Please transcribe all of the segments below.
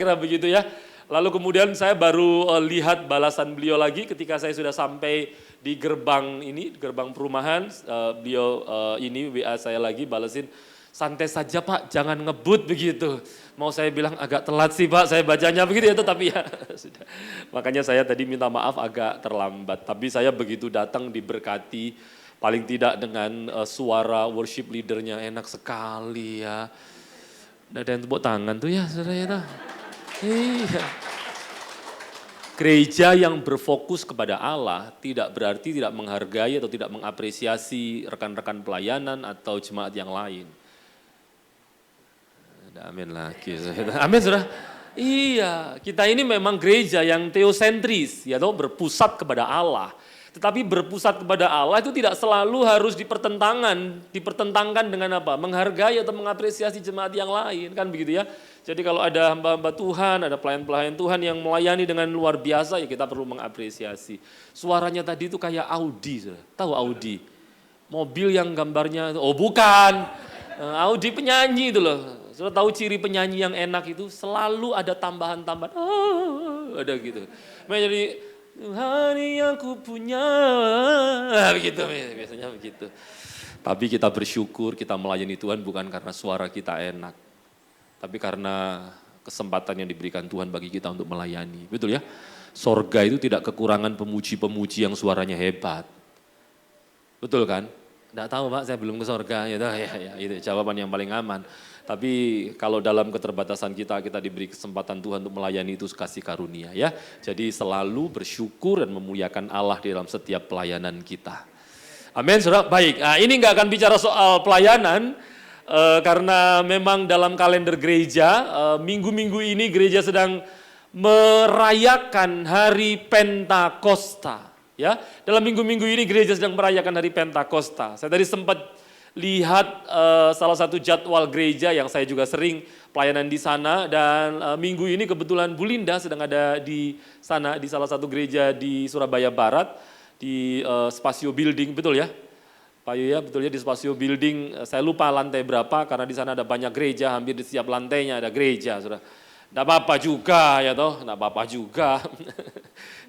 Kira begitu ya. Lalu kemudian saya baru lihat balasan beliau lagi ketika saya sudah sampai di gerbang ini, gerbang perumahan. Beliau ini WA saya lagi balesin, santai saja Pak, jangan ngebut begitu. Mau saya bilang agak telat sih Pak, saya bacanya begitu ya, tapi ya sudah. Makanya saya tadi minta maaf agak terlambat. Tapi saya begitu datang diberkati, paling tidak dengan suara worship leadernya enak sekali ya. Ada yang tepuk tangan tuh ya saudara ya. Iya. Gereja yang berfokus kepada Allah tidak berarti tidak menghargai atau tidak mengapresiasi rekan-rekan pelayanan atau jemaat yang lain. Ada amin lagi. Amin saudara. Iya, kita ini memang gereja yang teosentris, ya toh, berpusat kepada Allah. Tetapi berpusat kepada Allah itu tidak selalu harus dipertentangkan dengan apa? Menghargai atau mengapresiasi jemaat yang lain, kan begitu ya. Jadi kalau ada hamba-hamba Tuhan, ada pelayan-pelayan Tuhan yang melayani dengan luar biasa, ya kita perlu mengapresiasi. Suaranya tadi itu kayak Audi, tahu Audi? Mobil yang gambarnya, oh bukan, Audi penyanyi itu loh. Sudah tahu ciri penyanyi yang enak itu selalu ada tambahan-tambahan, ada gitu. Jadi Tuhan yang ku punya, begitu biasanya begitu. Tapi kita bersyukur kita melayani Tuhan bukan karena suara kita enak, tapi karena kesempatan yang diberikan Tuhan bagi kita untuk melayani. Betul ya? Sorga itu tidak kekurangan pemuji-pemuji yang suaranya hebat. Betul kan? Enggak tahu Pak, saya belum ke sorga. Ya, itu jawaban yang paling aman. Tapi kalau dalam keterbatasan kita diberi kesempatan Tuhan untuk melayani itu kasih karunia ya. Jadi selalu bersyukur dan memuliakan Allah di dalam setiap pelayanan kita. Amin, saudara. Baik, nah, ini nggak akan bicara soal pelayanan. Karena memang dalam kalender gereja, minggu-minggu ini gereja sedang merayakan hari Pentakosta. Ya, dalam minggu-minggu ini gereja sedang merayakan hari Pentakosta. Saya tadi sempat lihat salah satu jadwal gereja yang saya juga sering pelayanan di sana, dan minggu ini kebetulan Bu Linda sedang ada di sana di salah satu gereja di Surabaya Barat di Spasio Building, betul ya? Pak Yuya, betul ya, di Spasio Building. Saya lupa lantai berapa karena di sana ada banyak gereja, hampir di setiap lantainya ada gereja, Saudara. Enggak apa-apa juga ya toh, enggak apa-apa juga.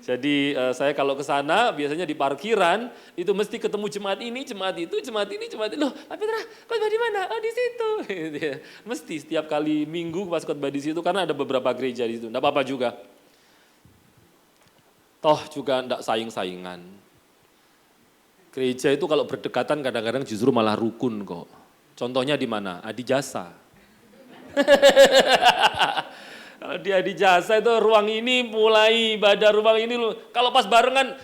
Jadi saya kalau ke sana biasanya di parkiran itu mesti ketemu jemaat ini, jemaat itu, jemaat ini, jemaat itu. Loh, Pak Petra, khotbah di mana? Oh, di situ. Mesti setiap kali minggu pas khotbah di situ karena ada beberapa gereja di situ. Enggak apa-apa juga. Toh juga enggak saing-saingan. Gereja itu kalau berdekatan kadang-kadang justru malah rukun kok. Contohnya di mana? Adi Jasa. Kalau di Adi Jasa itu ruang ini mulai ibadah, ruang ini kalau pas barengan,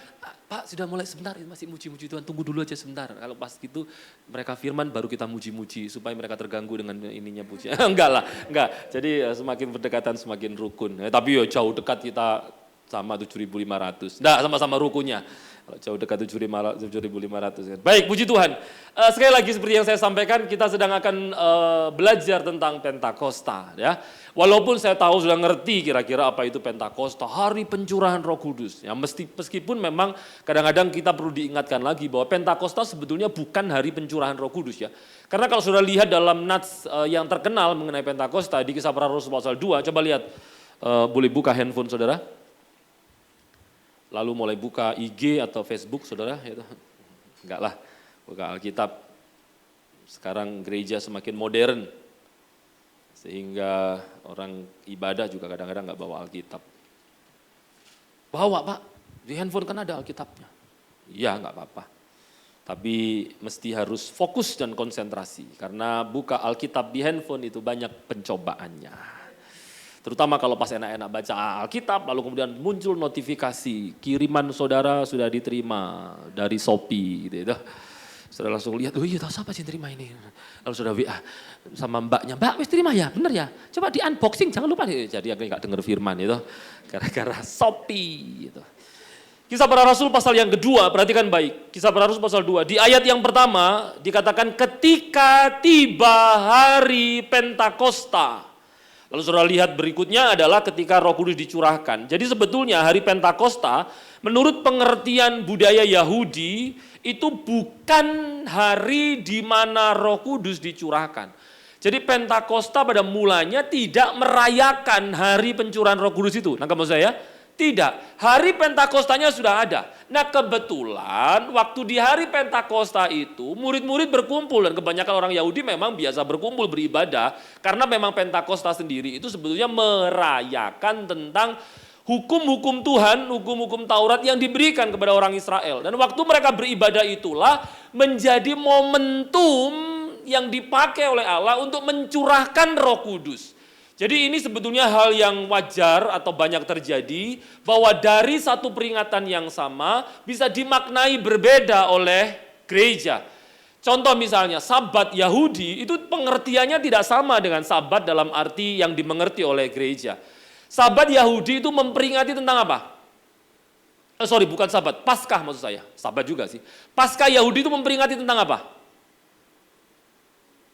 Pak sudah mulai sebentar, masih muji-muji Tuhan, tunggu dulu aja sebentar. Kalau pas gitu mereka firman baru kita muji-muji supaya mereka terganggu dengan ininya puji. Enggak lah, enggak. Jadi semakin berdekatan semakin rukun. Tapi jauh dekat kita sama 7.500. Enggak, sama-sama rukunnya. Kalau jauh dekat 7.500. Baik, puji Tuhan. Sekali lagi seperti yang saya sampaikan, kita sedang akan belajar tentang Pentakosta. Ya. Walaupun saya tahu sudah ngerti kira-kira apa itu Pentakosta, hari pencurahan Roh Kudus. Ya, meskipun memang kadang-kadang kita perlu diingatkan lagi bahwa Pentakosta sebetulnya bukan hari pencurahan Roh Kudus ya. Karena kalau sudah lihat dalam nats yang terkenal mengenai Pentakosta di Kisah Para Rasul pasal 2, coba lihat, boleh buka handphone saudara. Lalu mulai buka IG atau Facebook saudara, gitu. Enggak lah, buka Alkitab. Sekarang gereja semakin modern, sehingga orang ibadah juga kadang-kadang enggak bawa Alkitab. Bawa Pak, di handphone kan ada Alkitabnya. Iya enggak apa-apa, tapi mesti harus fokus dan konsentrasi, karena buka Alkitab di handphone itu banyak pencobaannya. Terutama kalau pas enak-enak baca Alkitab, lalu kemudian muncul notifikasi, kiriman saudara sudah diterima dari Shopee gitu. Saudara langsung lihat, oh iya tahu siapa sih yang terima ini. Lalu saudara WA sama mbaknya, mbak wis terima ya, bener ya, coba di unboxing, jangan lupa. Jadi aku gak denger firman itu, gara-gara Shopee gitu. Kisah Para Rasul pasal yang kedua, perhatikan baik. Kisah Para Rasul pasal 2, di ayat yang pertama dikatakan ketika tiba hari Pentakosta. Lalu saudara lihat berikutnya adalah ketika Roh Kudus dicurahkan. Jadi sebetulnya hari Pentakosta menurut pengertian budaya Yahudi itu bukan hari di mana Roh Kudus dicurahkan. Jadi Pentakosta pada mulanya tidak merayakan hari pencurahan Roh Kudus itu. Nangkap maksud saya? Tidak. Hari Pentakostanya sudah ada. Nah kebetulan waktu di hari Pentakosta itu murid-murid berkumpul dan kebanyakan orang Yahudi memang biasa berkumpul beribadah karena memang Pentakosta sendiri itu sebetulnya merayakan tentang hukum-hukum Tuhan, hukum-hukum Taurat yang diberikan kepada orang Israel. Dan waktu mereka beribadah itulah menjadi momentum yang dipakai oleh Allah untuk mencurahkan Roh Kudus. Jadi ini sebetulnya hal yang wajar atau banyak terjadi bahwa dari satu peringatan yang sama bisa dimaknai berbeda oleh gereja. Contoh misalnya Sabat Yahudi itu pengertiannya tidak sama dengan Sabat dalam arti yang dimengerti oleh gereja. Sabat Yahudi itu memperingati tentang apa? Bukan Sabat, Paskah maksud saya. Sabat juga sih. Paskah Yahudi itu memperingati tentang apa?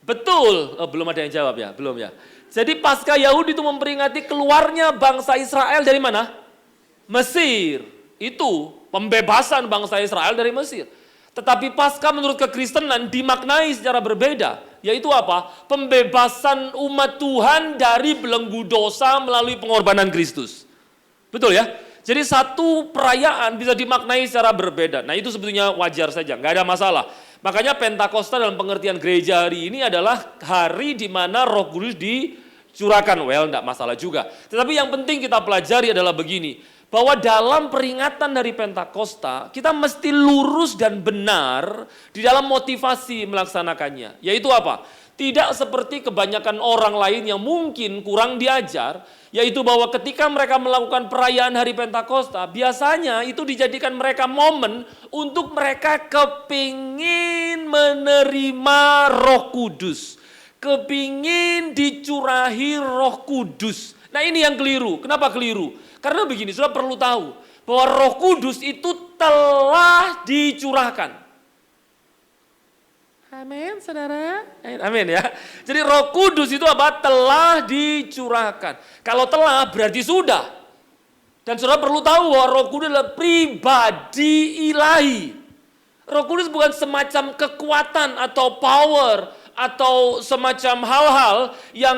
Betul, belum ada yang jawab ya, belum ya. Jadi Paskah Yahudi itu memperingati keluarnya bangsa Israel dari mana? Mesir. Itu pembebasan bangsa Israel dari Mesir. Tetapi Paskah menurut kekristenan dimaknai secara berbeda. Yaitu apa? Pembebasan umat Tuhan dari belenggu dosa melalui pengorbanan Kristus. Betul ya? Jadi satu perayaan bisa dimaknai secara berbeda. Nah itu sebetulnya wajar saja, nggak ada masalah. Makanya Pentakosta dalam pengertian gereja hari ini adalah hari di mana Roh Kudus dicurahkan. Well, enggak masalah juga. Tetapi yang penting kita pelajari adalah begini, bahwa dalam peringatan dari Pentakosta, kita mesti lurus dan benar di dalam motivasi melaksanakannya. Yaitu apa? Tidak seperti kebanyakan orang lain yang mungkin kurang diajar, yaitu bahwa ketika mereka melakukan perayaan hari Pentakosta, biasanya itu dijadikan mereka momen untuk mereka kepingin menerima Roh Kudus. Kepingin dicurahi Roh Kudus. Nah ini yang keliru. Kenapa keliru? Karena begini, sudah perlu tahu bahwa Roh Kudus itu telah dicurahkan. Amin, saudara. Amin ya. Jadi Roh Kudus itu apa? Telah dicurahkan. Kalau telah berarti sudah. Dan saudara perlu tahu bahwa Roh Kudus adalah pribadi ilahi. Roh Kudus bukan semacam kekuatan atau power atau semacam hal-hal yang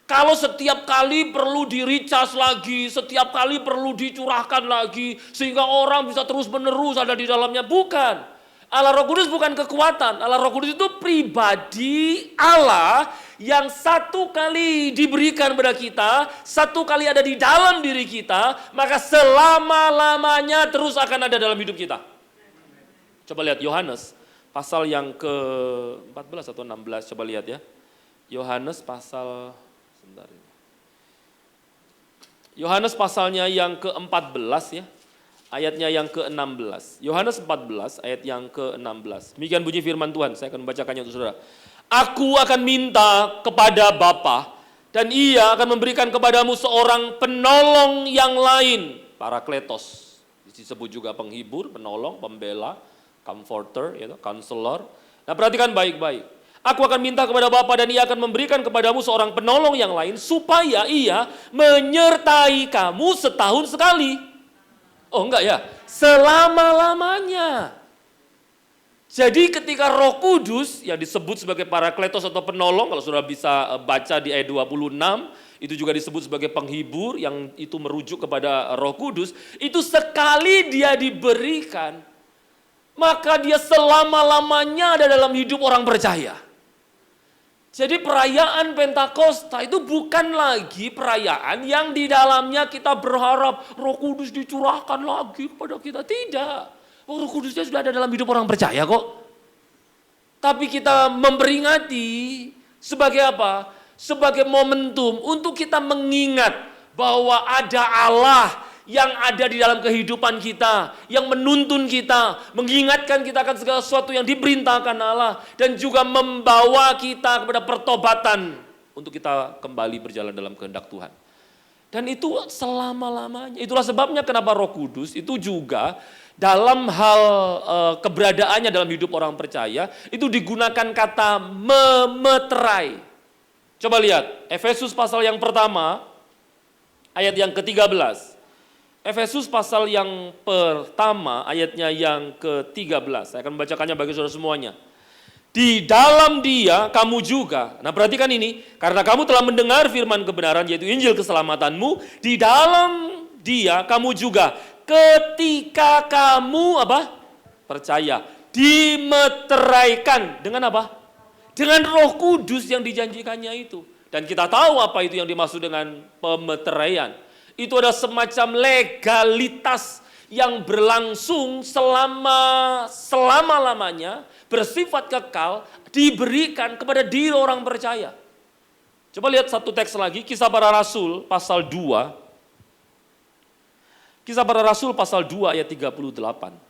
kalau setiap kali perlu di-recharge lagi, setiap kali perlu dicurahkan lagi sehingga orang bisa terus-menerus ada di dalamnya. Bukan. Allah Roh Kudus bukan kekuatan. Allah Roh Kudus itu pribadi Allah yang satu kali diberikan kepada kita, satu kali ada di dalam diri kita, maka selama-lamanya terus akan ada dalam hidup kita. Coba lihat Yohanes pasal yang ke-14 atau 16, coba lihat ya. Yohanes pasal, sebentar ini. Yohanes pasalnya yang ke-14 ya. Ayatnya yang ke-16. Yohanes 14 ayat yang ke-16. Demikian bunyi firman Tuhan, saya akan membacakannya untuk saudara. Aku akan minta kepada Bapa dan Ia akan memberikan kepadamu seorang penolong yang lain, Parakletos. Disebut juga penghibur, penolong, pembela, comforter, counselor. Nah, perhatikan baik-baik. Aku akan minta kepada Bapa dan Ia akan memberikan kepadamu seorang penolong yang lain supaya Ia menyertai kamu setahun sekali. Oh enggak ya, selama-lamanya. Jadi ketika Roh Kudus yang disebut sebagai Parakletos atau penolong, kalau sudah bisa baca di ayat 26, itu juga disebut sebagai penghibur yang itu merujuk kepada Roh Kudus, itu sekali dia diberikan, maka dia selama-lamanya ada dalam hidup orang percaya. Jadi perayaan Pentakosta itu bukan lagi perayaan yang di dalamnya kita berharap Roh Kudus dicurahkan lagi kepada kita. Tidak. Roh Kudusnya sudah ada dalam hidup orang percaya kok. Tapi kita memperingati sebagai apa? Sebagai momentum untuk kita mengingat bahwa ada Allah yang ada di dalam kehidupan kita, yang menuntun kita, mengingatkan kita akan segala sesuatu yang diperintahkan Allah, dan juga membawa kita kepada pertobatan untuk kita kembali berjalan dalam kehendak Tuhan. Dan itu selama-lamanya. Itulah sebabnya kenapa Roh Kudus itu juga dalam hal keberadaannya dalam hidup orang percaya, itu digunakan kata memeterai. Coba lihat, Efesus pasal yang pertama, ayat yang ke-13. Efesus pasal yang pertama ayatnya yang ke-13. Saya akan membacakannya bagi saudara semuanya. Di dalam Dia kamu juga. Nah, perhatikan ini, karena kamu telah mendengar firman kebenaran yaitu Injil keselamatanmu, di dalam Dia kamu juga ketika kamu apa? Percaya, dimeteraikan dengan apa? Dengan Roh Kudus yang dijanjikannya itu. Dan kita tahu apa itu yang dimaksud dengan pemeteraian. Itu ada semacam legalitas yang berlangsung selama-lamanya, bersifat kekal, diberikan kepada diri orang percaya. Coba lihat satu teks lagi, Kisah Para Rasul pasal 2. Kisah Para Rasul pasal 2 ayat 38.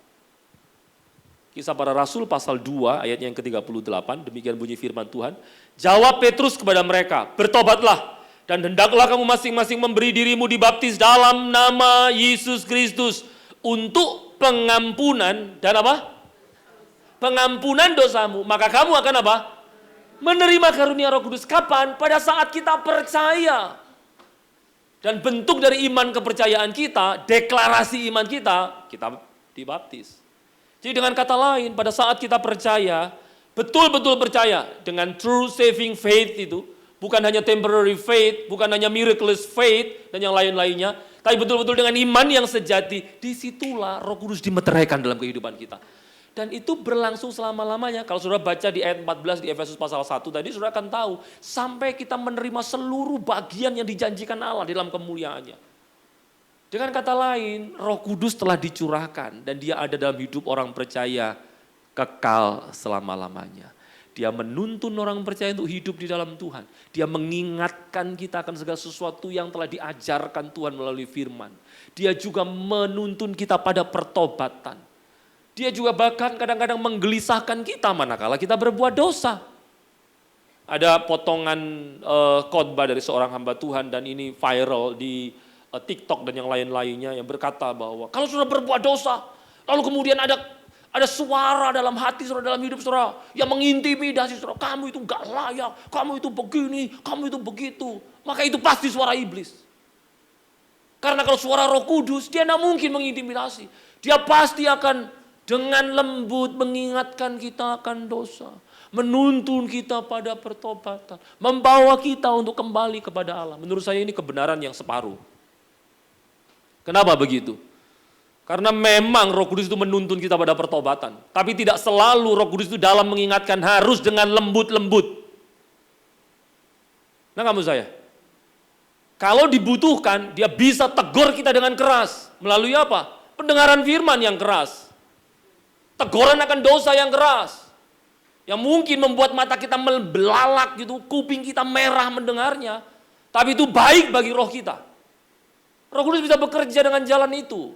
Kisah Para Rasul pasal 2 ayat yang ke-38, demikian bunyi firman Tuhan. Jawab Petrus kepada mereka, bertobatlah dan hendaklah kamu masing-masing memberi dirimu dibaptis dalam nama Yesus Kristus untuk pengampunan dan apa? Pengampunan dosamu. Maka kamu akan apa? Menerima karunia Roh Kudus. Kapan? Pada saat kita percaya. Dan bentuk dari iman kepercayaan kita, deklarasi iman kita dibaptis. Jadi dengan kata lain, pada saat kita percaya, betul-betul percaya dengan true saving faith itu, bukan hanya temporary faith, bukan hanya miraculous faith, dan yang lain-lainnya, tapi betul-betul dengan iman yang sejati, disitulah Roh Kudus dimeteraikan dalam kehidupan kita. Dan itu berlangsung selama-lamanya. Kalau saudara baca di ayat 14 di Efesus pasal 1 tadi, saudara akan tahu, sampai kita menerima seluruh bagian yang dijanjikan Allah dalam kemuliaannya. Dengan kata lain, Roh Kudus telah dicurahkan, dan dia ada dalam hidup orang percaya kekal selama-lamanya. Dia menuntun orang percaya untuk hidup di dalam Tuhan. Dia mengingatkan kita akan segala sesuatu yang telah diajarkan Tuhan melalui firman. Dia juga menuntun kita pada pertobatan. Dia juga bahkan kadang-kadang menggelisahkan kita manakala kita berbuat dosa. Ada potongan khotbah dari seorang hamba Tuhan dan ini viral di TikTok dan yang lain-lainnya yang berkata bahwa kalau sudah berbuat dosa, lalu kemudian ada suara dalam hati saudara, dalam hidup saudara yang mengintimidasi saudara. Kamu itu gak layak, kamu itu begini, kamu itu begitu. Maka itu pasti suara iblis. Karena kalau suara Roh Kudus, dia tidak mungkin mengintimidasi. Dia pasti akan dengan lembut mengingatkan kita akan dosa. Menuntun kita pada pertobatan. Membawa kita untuk kembali kepada Allah. Menurut saya ini kebenaran yang separuh. Kenapa begitu? Karena memang Roh Kudus itu menuntun kita pada pertobatan. Tapi tidak selalu Roh Kudus itu dalam mengingatkan harus dengan lembut-lembut. Nah kamu saya. Kalau dibutuhkan, dia bisa tegur kita dengan keras. Melalui apa? Pendengaran firman yang keras. Teguran akan dosa yang keras. Yang mungkin membuat mata kita membelalak gitu, kuping kita merah mendengarnya. Tapi itu baik bagi roh kita. Roh Kudus bisa bekerja dengan jalan itu.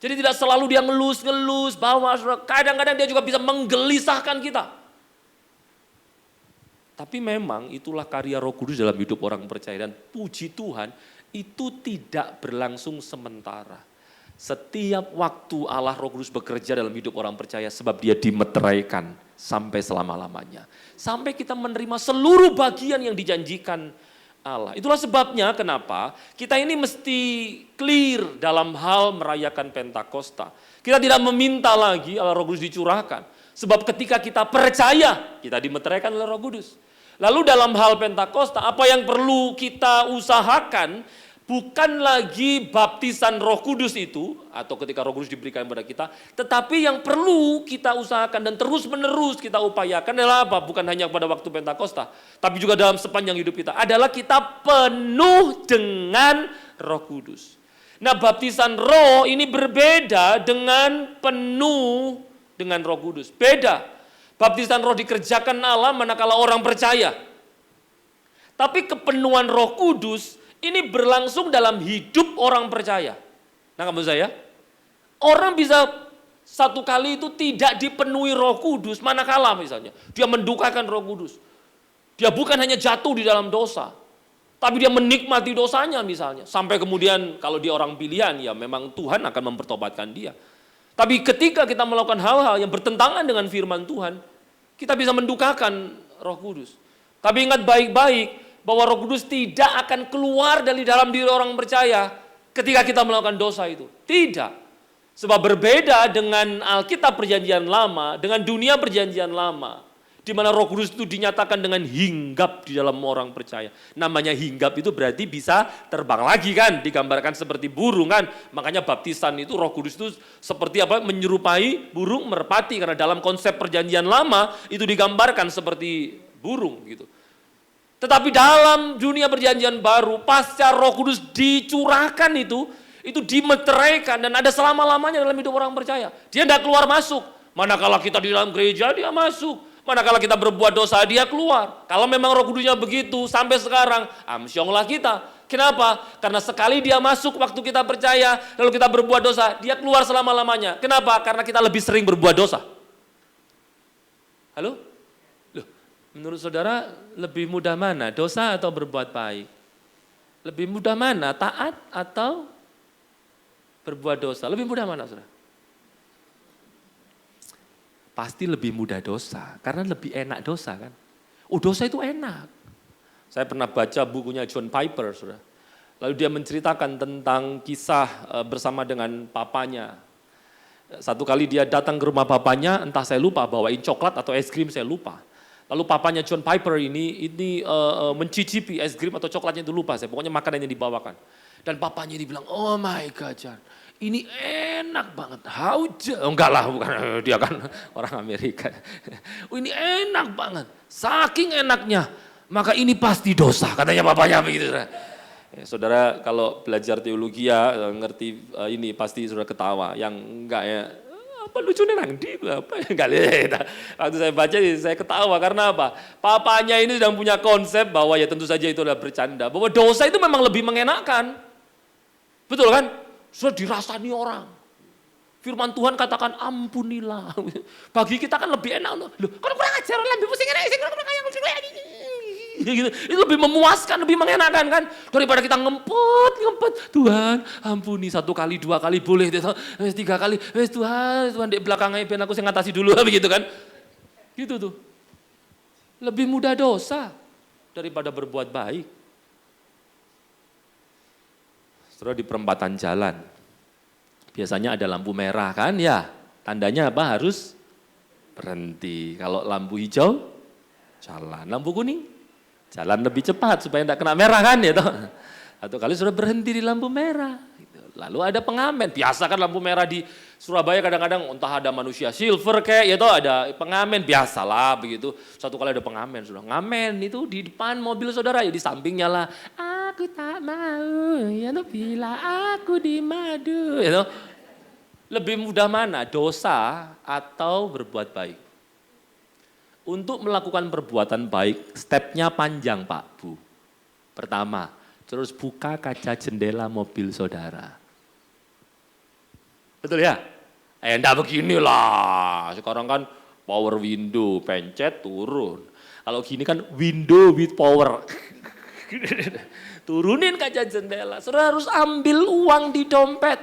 Jadi tidak selalu dia ngelus-ngelus, bawa, kadang-kadang dia juga bisa menggelisahkan kita. Tapi memang itulah karya Roh Kudus dalam hidup orang percaya. Dan puji Tuhan, itu tidak berlangsung sementara. Setiap waktu Allah Roh Kudus bekerja dalam hidup orang percaya sebab dia dimeteraikan sampai selama-lamanya. Sampai kita menerima seluruh bagian yang dijanjikan Allah. Itulah sebabnya kenapa kita ini mesti clear dalam hal merayakan Pentakosta. Kita tidak meminta lagi Allah Roh Kudus dicurahkan. Sebab ketika kita percaya, kita dimeteraikan oleh Roh Kudus. Lalu dalam hal Pentakosta, apa yang perlu kita usahakan bukan lagi baptisan Roh Kudus itu, atau ketika Roh Kudus diberikan kepada kita, tetapi yang perlu kita usahakan dan terus-menerus kita upayakan adalah apa? Bukan hanya pada waktu Pentakosta, tapi juga dalam sepanjang hidup kita, adalah kita penuh dengan Roh Kudus. Nah, baptisan Roh ini berbeda dengan penuh dengan Roh Kudus. Beda. Baptisan Roh dikerjakan Allah manakala orang percaya. Tapi kepenuhan Roh Kudus ini berlangsung dalam hidup orang percaya. Nah kamu saya, orang bisa satu kali itu tidak dipenuhi Roh Kudus, manakala misalnya dia mendukakan Roh Kudus. Dia bukan hanya jatuh di dalam dosa, tapi dia menikmati dosanya misalnya. Sampai kemudian kalau dia orang pilihan, ya memang Tuhan akan mempertobatkan dia. Tapi ketika kita melakukan hal-hal yang bertentangan dengan firman Tuhan, kita bisa mendukakan Roh Kudus. Tapi ingat baik-baik, bahwa Roh Kudus tidak akan keluar dari dalam diri orang percaya ketika kita melakukan dosa itu. Tidak. Sebab berbeda dengan Alkitab Perjanjian Lama, dengan dunia Perjanjian Lama, di mana Roh Kudus itu dinyatakan dengan hinggap di dalam orang percaya. Namanya hinggap itu berarti bisa terbang lagi kan, digambarkan seperti burung kan. Makanya baptisan itu Roh Kudus itu seperti apa? Menyerupai burung merpati, karena dalam konsep Perjanjian Lama itu digambarkan seperti burung gitu. Tetapi dalam dunia Perjanjian Baru, pasca Roh Kudus dicurahkan itu dimeteraikan dan ada selama-lamanya dalam hidup orang percaya. Dia tidak keluar masuk. Manakala kita di dalam gereja, dia masuk. Manakala kita berbuat dosa, dia keluar. Kalau memang Roh Kudusnya begitu sampai sekarang, amsyonglah kita. Kenapa? Karena sekali dia masuk waktu kita percaya, lalu kita berbuat dosa, dia keluar selama-lamanya. Kenapa? Karena kita lebih sering berbuat dosa. Halo? Loh, menurut saudara lebih mudah mana? Dosa atau berbuat baik? Lebih mudah mana? Taat atau berbuat dosa? Lebih mudah mana, saudara? Pasti lebih mudah dosa, karena lebih enak dosa kan. Dosa itu enak. Saya pernah baca bukunya John Piper, saudara. Lalu dia menceritakan tentang kisah bersama dengan papanya. Satu kali dia datang ke rumah papanya, entah saya lupa, bawain coklat atau es krim, saya lupa. Lalu papanya John Piper ini mencicipi es krim atau coklatnya itu lupa saya, pokoknya makanan yang dibawakan. Dan papanya dibilang, oh my God, John, ini enak banget, enggak lah, bukan, dia kan orang Amerika. Ini enak banget, saking enaknya, maka ini pasti dosa, katanya papanya begitu. Saudara kalau belajar teologi ya, ngerti ini pasti saudara ketawa, yang enggak ya, apa lucunya nangdi, apa ya, enggak lihat. Waktu saya baca saya ketawa, karena apa? Papanya ini sedang punya konsep bahwa ya tentu saja itu adalah bercanda, bahwa dosa itu memang lebih mengenakan. Betul kan? Sudah dirasani orang. Firman Tuhan katakan ampunilah. Bagi kita kan lebih enak. Loh, kalau kurang ajar orang lebih pusing enak. Gitu. Itu lebih memuaskan, lebih mengenakan kan. Daripada kita ngempet. Tuhan ampuni 1 kali, 2 kali boleh. 3 kali. Tuhan di belakangnya biar aku saya ngatasi dulu. Begitu kan. Gitu tuh. Lebih mudah dosa daripada berbuat baik. Terus di perempatan jalan, biasanya ada lampu merah kan ya, tandanya apa? Harus berhenti. Kalau lampu hijau, jalan. Lampu kuning, jalan lebih cepat supaya tidak kena merah kan ya toh. Satu kali sudah berhenti di lampu merah. Lalu ada pengamen, biasa kan lampu merah di Surabaya kadang-kadang entah ada manusia silver kayak ya toh, ada pengamen, biasalah begitu. Satu kali ada pengamen, sudah ngamen itu di depan mobil saudara, ya di sampingnya lah. Aku tak mau, ya no, bila aku di madu. You know? Lebih mudah mana, dosa atau berbuat baik? Untuk melakukan perbuatan baik, stepnya panjang Pak, Bu. Pertama, terus buka kaca jendela mobil saudara. Betul ya? Enggak beginilah, sekarang kan power window, pencet turun. Kalau gini kan window with power. Turunin kaca jendela, saudara harus ambil uang di dompet.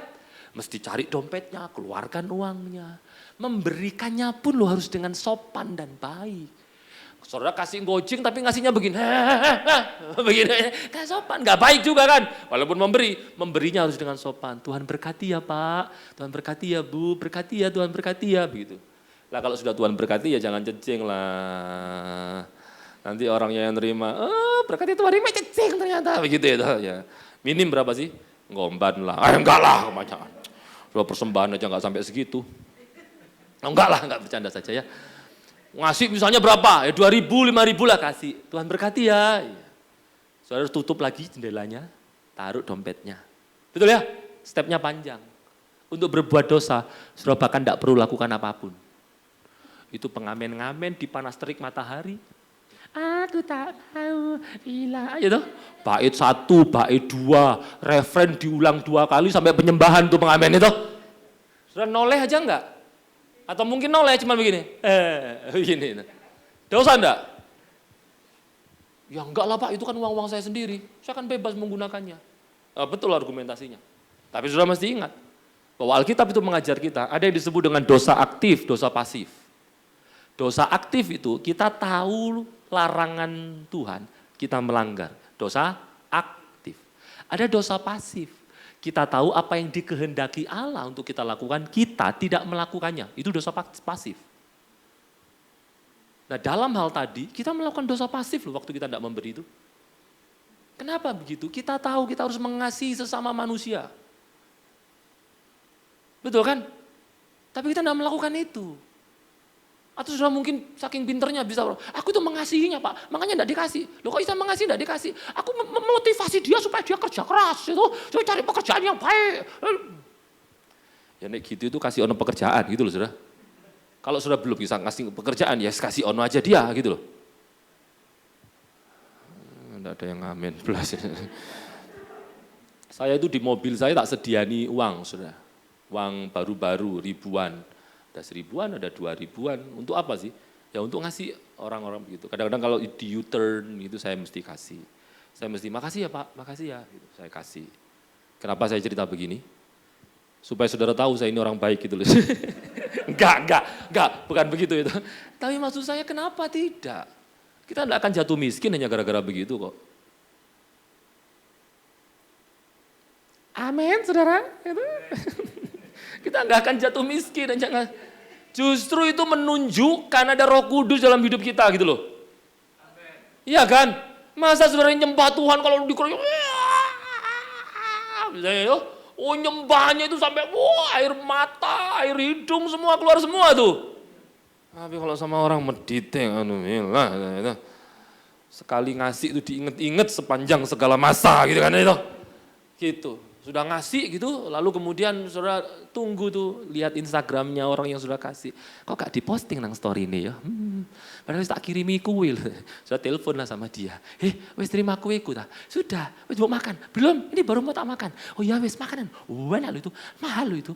Mesti cari dompetnya, keluarkan uangnya. Memberikannya pun lo harus dengan sopan dan baik. Saudara kasih goceng tapi ngasihnya begini. Begini, gak sopan, gak baik juga kan. Walaupun memberinya harus dengan sopan. Tuhan berkati ya Pak, Tuhan berkati ya Bu, berkati ya Tuhan berkati ya, begitu. Lah kalau sudah Tuhan berkati ya jangan cecing lah. Nanti orangnya yang nerima, berkati Tuhan ini cecing ternyata, begitu ya. Minim berapa sih? Ngomban lah, enggak lah kebanyakan. Sudah persembahan aja enggak sampai segitu. Enggak lah, enggak, bercanda saja ya. Ngasih misalnya berapa? Ya 2.000, 5.000 lah kasih. Tuhan berkati ya. Saudara harus tutup lagi jendelanya, taruh dompetnya. Betul ya? Stepnya panjang. Untuk berbuat dosa, saudara bahkan enggak perlu lakukan apapun. Itu pengamen-ngamen di panas terik matahari. Aku tak mau bila, ya toh. Bait 1, bait 2, refren diulang 2 kali sampai penyembahan tuh pengamen itu. Sudah noleh aja enggak? Atau mungkin noleh cuma begini. Begini. Dosa enggak? Ya enggak lah Pak, itu kan uang-uang saya sendiri. Saya kan bebas menggunakannya. Betul argumentasinya. Tapi sudah mesti ingat bahwa Alkitab itu mengajar kita, ada yang disebut dengan dosa aktif, dosa pasif. Dosa aktif itu kita tahu larangan Tuhan, kita melanggar. Dosa aktif. Ada dosa pasif. Kita tahu apa yang dikehendaki Allah untuk kita lakukan, kita tidak melakukannya. Itu dosa pasif. Nah dalam hal tadi, kita melakukan dosa pasif loh waktu kita tidak memberi itu. Kenapa begitu? Kita tahu kita harus mengasihi sesama manusia. Betul kan? Tapi kita tidak melakukan itu. Atau sudah mungkin saking pinternya bisa, aku tuh mengasihinya Pak, makanya tidak dikasih. Loh kok bisa mengasihi tidak dikasih? Aku memotivasi dia supaya dia kerja keras, itu, supaya cari pekerjaan yang baik. Ya nek gitu itu kasih ono pekerjaan gitu loh saudara. Kalau sudah belum bisa ngasih pekerjaan, ya kasih ono aja dia gitu loh. Tidak ada yang ngamen. Saya itu di mobil saya tak sediani uang saudara. Uang baru-baru ribuan. Ada 1.000-an, ada 2.000-an. Untuk apa sih? Ya untuk ngasih orang-orang begitu. Kadang-kadang kalau di U-turn gitu saya mesti kasih. Saya mesti, makasih ya Pak, makasih ya. Gitu, saya kasih. Kenapa saya cerita begini? Supaya saudara tahu saya ini orang baik gitu loh. Enggak, bukan begitu itu. Tapi maksud saya kenapa tidak? Kita tidak akan jatuh miskin hanya gara-gara begitu kok. Amin, saudara. Kita nggak akan jatuh miskin dan jangan. Justru itu menunjukkan ada Roh Kudus dalam hidup kita gitu loh. Iya kan? Masa saudara nyembah Tuhan kalau dikeroyok, misalnya yo, nyembahnya itu sampai air mata, air hidung semua keluar semua tuh. Tapi kalau sama orang medite, sekali ngasih itu diinget-inget sepanjang segala masa gitu kan itu. Gitu. Sudah ngasih gitu, lalu kemudian saudara tunggu tuh, lihat Instagramnya orang yang sudah kasih. Kok gak diposting nang story ini ya? Padahal tak kirimi kue loh. Sudah telepon lah sama dia. Wes terima kueku tak? Sudah, wes mau makan? Belum, ini baru mau tak makan. Oh ya wes makanan. Enak lo itu, mahal itu.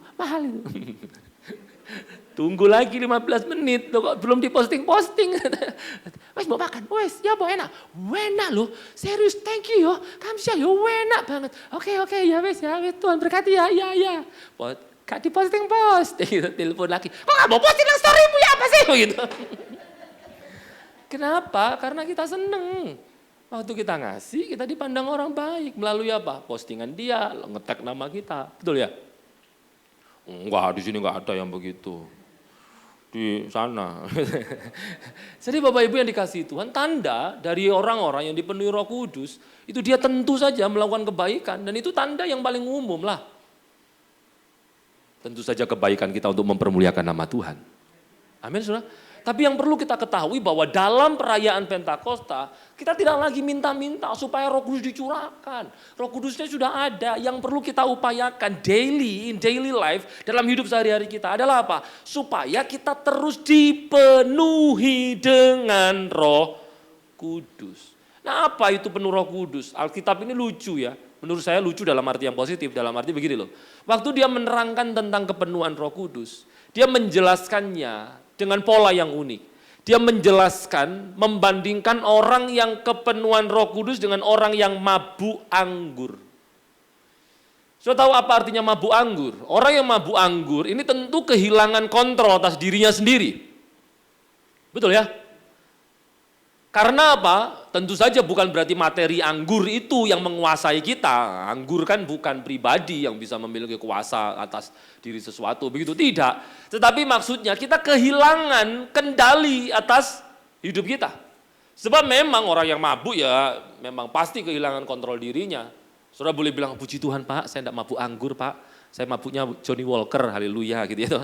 Tunggu lagi 15 menit, loh, kok belum diposting-posting. Wes mau makan, wes ya mau enak. Enak loh, serius thank you yo. Kamsia yo enak banget. Oke ya wes Tuhan berkati ya. Gak diposting, telepon lagi. Kok gak mau posting yang storymu ya apa sih? Gitu. Kenapa? Karena kita seneng. Waktu kita ngasih, kita dipandang orang baik. Melalui apa? Postingan dia, nge-tag nama kita. Betul ya? Enggak, di sini enggak ada yang begitu. Di sana. Jadi Bapak Ibu yang dikasihi Tuhan, tanda dari orang-orang yang dipenuhi Roh Kudus, itu dia tentu saja melakukan kebaikan, dan itu tanda yang paling umum lah. Tentu saja kebaikan kita untuk mempermuliakan nama Tuhan. Amin saudara. Tapi yang perlu kita ketahui bahwa dalam perayaan Pentakosta, kita tidak lagi minta-minta supaya Roh Kudus dicurahkan. Roh Kudusnya sudah ada, yang perlu kita upayakan in daily life, dalam hidup sehari-hari kita adalah apa? Supaya kita terus dipenuhi dengan Roh Kudus. Nah apa itu penuh Roh Kudus? Alkitab ini lucu ya. Menurut saya lucu dalam arti yang positif, dalam arti begini loh. Waktu dia menerangkan tentang kepenuhan Roh Kudus, dia menjelaskannya dengan pola yang unik. Dia menjelaskan, membandingkan orang yang kepenuhan Roh Kudus dengan orang yang mabuk anggur. Sudah tahu apa artinya mabuk anggur? Orang yang mabuk anggur ini tentu kehilangan kontrol atas dirinya sendiri. Betul ya? Karena apa? Tentu saja bukan berarti materi anggur itu yang menguasai kita. Anggur kan bukan pribadi yang bisa memiliki kuasa atas diri sesuatu, begitu tidak. Tetapi maksudnya kita kehilangan kendali atas hidup kita. Sebab memang orang yang mabuk ya memang pasti kehilangan kontrol dirinya. Saudara boleh bilang, puji Tuhan Pak, saya tidak mabuk anggur Pak. Saya mabuknya Johnny Walker, haleluya gitu ya.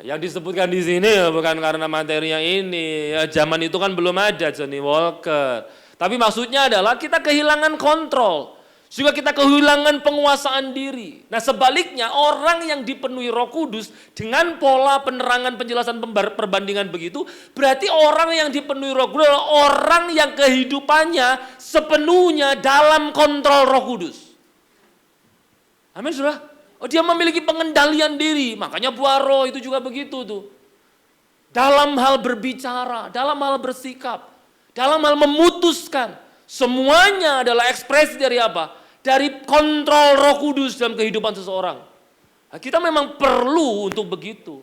Yang disebutkan di sini ya bukan karena materinya ini. Ya, zaman itu kan belum ada Johnny Walker. Tapi maksudnya adalah kita kehilangan kontrol. Juga kita kehilangan penguasaan diri. Nah sebaliknya orang yang dipenuhi Roh Kudus dengan pola penerangan penjelasan perbandingan begitu. Berarti orang yang dipenuhi Roh Kudus adalah orang yang kehidupannya sepenuhnya dalam kontrol Roh Kudus. Amin saudara. Oh, dia memiliki pengendalian diri, makanya buah roh itu juga begitu tuh. Dalam hal berbicara, dalam hal bersikap, dalam hal memutuskan, semuanya adalah ekspresi dari apa? Dari kontrol Roh Kudus dalam kehidupan seseorang. Nah, kita memang perlu untuk begitu.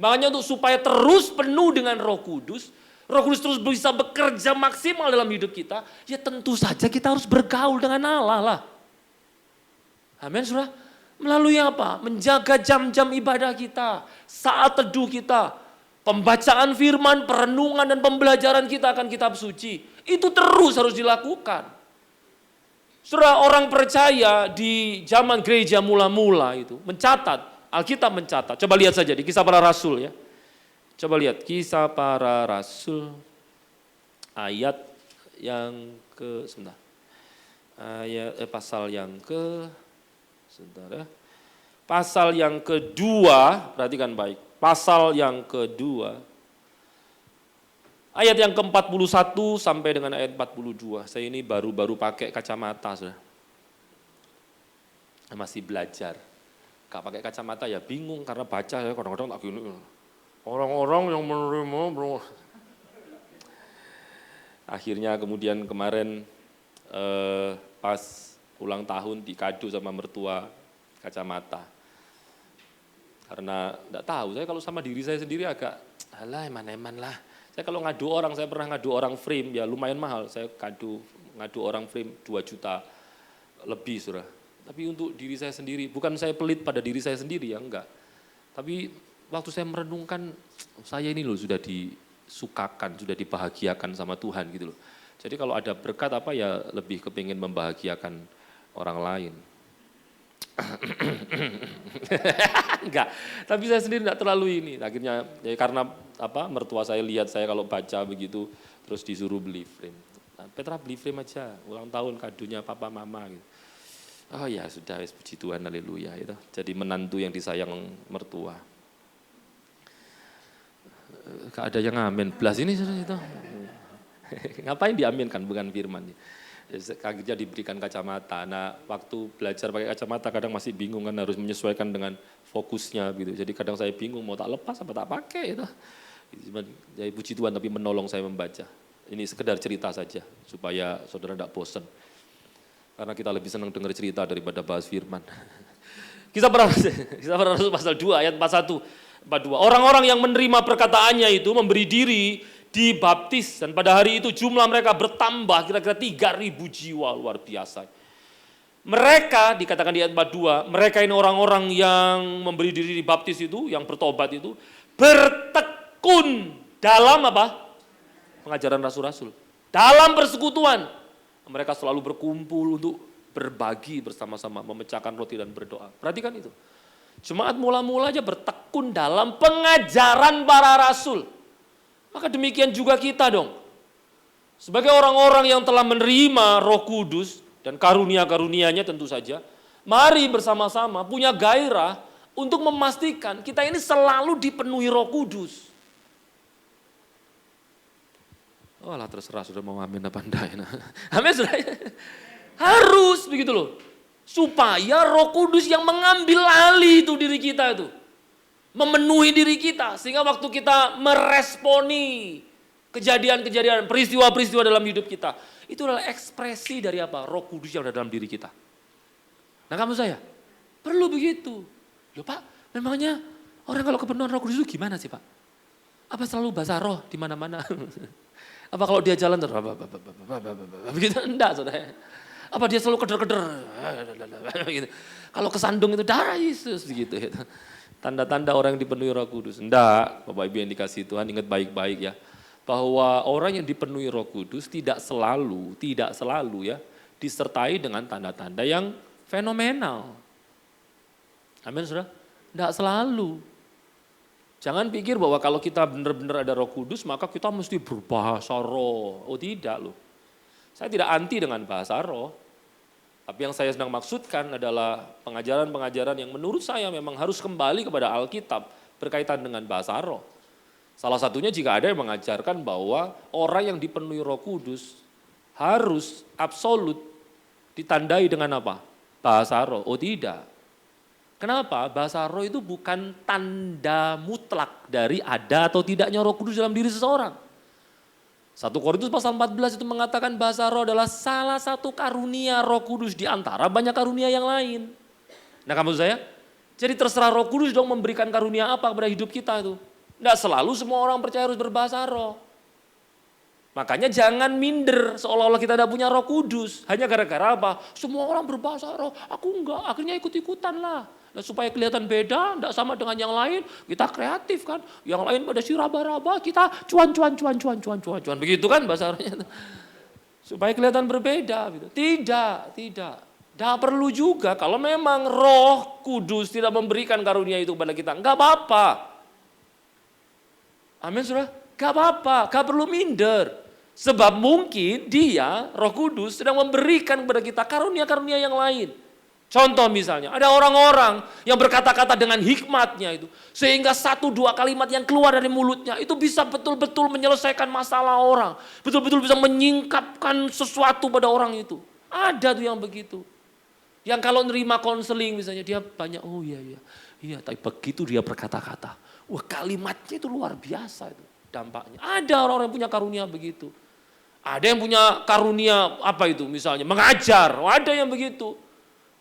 Makanya untuk supaya terus penuh dengan Roh Kudus terus bisa bekerja maksimal dalam hidup kita, ya tentu saja kita harus bergaul dengan Allah lah. Amin, saudara. Melalui apa? Menjaga jam-jam ibadah kita, saat teduh kita, pembacaan firman, perenungan dan pembelajaran kita akan kitab suci. Itu terus harus dilakukan. Saudara, orang percaya di zaman gereja mula-mula itu mencatat, Alkitab mencatat. Coba lihat saja di Kisah Para Rasul ya. Coba lihat Kisah Para Rasul ayat yang sebentar. Pasal yang pasal yang kedua, perhatikan baik. Pasal yang kedua, ayat yang ke-41 sampai dengan ayat 42. Saya ini baru pakai kacamata, saudara. Masih belajar. Gak pakai kacamata ya bingung karena baca ya kadang-kadang tak gini. Orang-orang yang menerima, akhirnya kemudian kemarin pas ulang tahun dikado sama mertua kacamata. Karena enggak tahu, saya kalau sama diri saya sendiri agak alah eman-eman lah. Saya kalau ngadu orang, saya pernah ngadu orang frame ya lumayan mahal. Saya ngadu orang frame 2 juta lebih, Saudara. Tapi untuk diri saya sendiri, bukan saya pelit pada diri saya sendiri ya, enggak. Tapi waktu saya merenungkan, saya ini loh sudah disukakan, sudah dibahagiakan sama Tuhan gitu loh. Jadi kalau ada berkat apa ya lebih kepingin membahagiakan orang lain. Enggak, tapi saya sendiri enggak terlalu ini. Akhirnya ya karena mertua saya lihat saya kalau baca begitu, terus disuruh beli frame. Nah, Petra beli frame aja, ulang tahun kadonya papa mama gitu. Oh ya sudah, puji Tuhan, haleluya itu. Jadi menantu yang disayang mertua. Gak ada yang amin, belas ini sudah itu. Ngapain diaminkan, bukan firman. Akhirnya diberikan kacamata. Nah waktu belajar pakai kacamata kadang masih bingung kan, harus menyesuaikan dengan fokusnya gitu. Jadi kadang saya bingung mau tak lepas apa tak pakai itu. Ya puji Tuhan tapi menolong saya membaca. Ini sekedar cerita saja supaya saudara tidak bosan. Karena kita lebih senang dengar cerita daripada bahas firman. Kisah Para Rasul pasal 2 ayat 41, 42. Orang-orang yang menerima perkataannya itu memberi diri, dibaptis, dan pada hari itu jumlah mereka bertambah kira-kira 3.000 jiwa, luar biasa. Mereka, dikatakan di ayat 42, mereka ini orang-orang yang memberi diri dibaptis itu, yang bertobat itu, bertekun dalam apa? Pengajaran rasul-rasul. Dalam persekutuan, mereka selalu berkumpul untuk berbagi bersama-sama, memecahkan roti dan berdoa. Perhatikan itu. Jemaat mula-mula aja bertekun dalam pengajaran para rasul. Maka demikian juga kita dong. Sebagai orang-orang yang telah menerima Roh Kudus dan karunia-karunianya tentu saja, mari bersama-sama punya gairah untuk memastikan kita ini selalu dipenuhi Roh Kudus. Oh lah terserah sudah mau amin apa enggak. Amin sudah. Harus begitu loh. Supaya Roh Kudus yang mengambil alih itu diri kita itu. Memenuhi diri kita, sehingga waktu kita meresponi kejadian-kejadian, peristiwa-peristiwa dalam hidup kita, itu adalah ekspresi dari apa? Roh Kudus yang ada dalam diri kita. Nah kamu saya, perlu begitu. Loh Pak, memangnya orang kalau kepenuhan Roh Kudus itu gimana sih Pak? Apa selalu bahasa roh di mana-mana? Apa kalau dia jalan terus, begitu? Enggak saudara. Apa dia selalu keder-keder? Gitu. Kalau kesandung itu darah Yesus gitu. Tanda-tanda orang yang dipenuhi Roh Kudus. Enggak, Bapak Ibu yang dikasihi Tuhan, ingat baik-baik ya. Bahwa orang yang dipenuhi Roh Kudus tidak selalu ya, disertai dengan tanda-tanda yang fenomenal. Amin saudara? Enggak selalu. Jangan pikir bahwa kalau kita benar-benar ada Roh Kudus, maka kita mesti berbahasa roh. Oh tidak loh. Saya tidak anti dengan bahasa roh. Tapi yang saya sedang maksudkan adalah pengajaran-pengajaran yang menurut saya memang harus kembali kepada Alkitab berkaitan dengan bahasa roh. Salah satunya jika ada yang mengajarkan bahwa orang yang dipenuhi Roh Kudus harus absolut ditandai dengan apa? Bahasa roh. Oh tidak. Kenapa? Bahasa roh itu bukan tanda mutlak dari ada atau tidaknya Roh Kudus dalam diri seseorang. 1 Korintus pasal 14 itu mengatakan bahasa roh adalah salah satu karunia Roh Kudus di antara banyak karunia yang lain. Nah kamu saya, jadi terserah Roh Kudus dong memberikan karunia apa kepada hidup kita itu. Tidak selalu semua orang percaya harus berbahasa roh. Makanya jangan minder seolah-olah kita tidak punya Roh Kudus. Hanya gara-gara apa? Semua orang berbahasa roh, aku enggak. Akhirnya ikut-ikutan lah. Nah, supaya kelihatan beda, tidak sama dengan yang lain, kita kreatif kan. Yang lain pada si raba-raba, kita cuan. Begitu kan bahasa arahnya. Supaya kelihatan berbeda. Gitu. Tidak. Tidak perlu juga kalau memang Roh Kudus tidak memberikan karunia itu kepada kita. Enggak apa-apa. Amin, saudara. Enggak apa-apa, enggak perlu minder. Sebab mungkin dia, Roh Kudus, sedang memberikan kepada kita karunia-karunia yang lain. Contoh misalnya, ada orang-orang yang berkata-kata dengan hikmatnya itu. Sehingga 1-2 kalimat yang keluar dari mulutnya itu bisa betul-betul menyelesaikan masalah orang. Betul-betul bisa menyingkapkan sesuatu pada orang itu. Ada tuh yang begitu. Yang kalau nerima konseling misalnya, dia banyak, oh iya, tapi begitu dia berkata-kata. Wah, kalimatnya itu luar biasa itu dampaknya. Ada orang-orang yang punya karunia begitu. Ada yang punya karunia apa itu misalnya, mengajar. Ada yang begitu.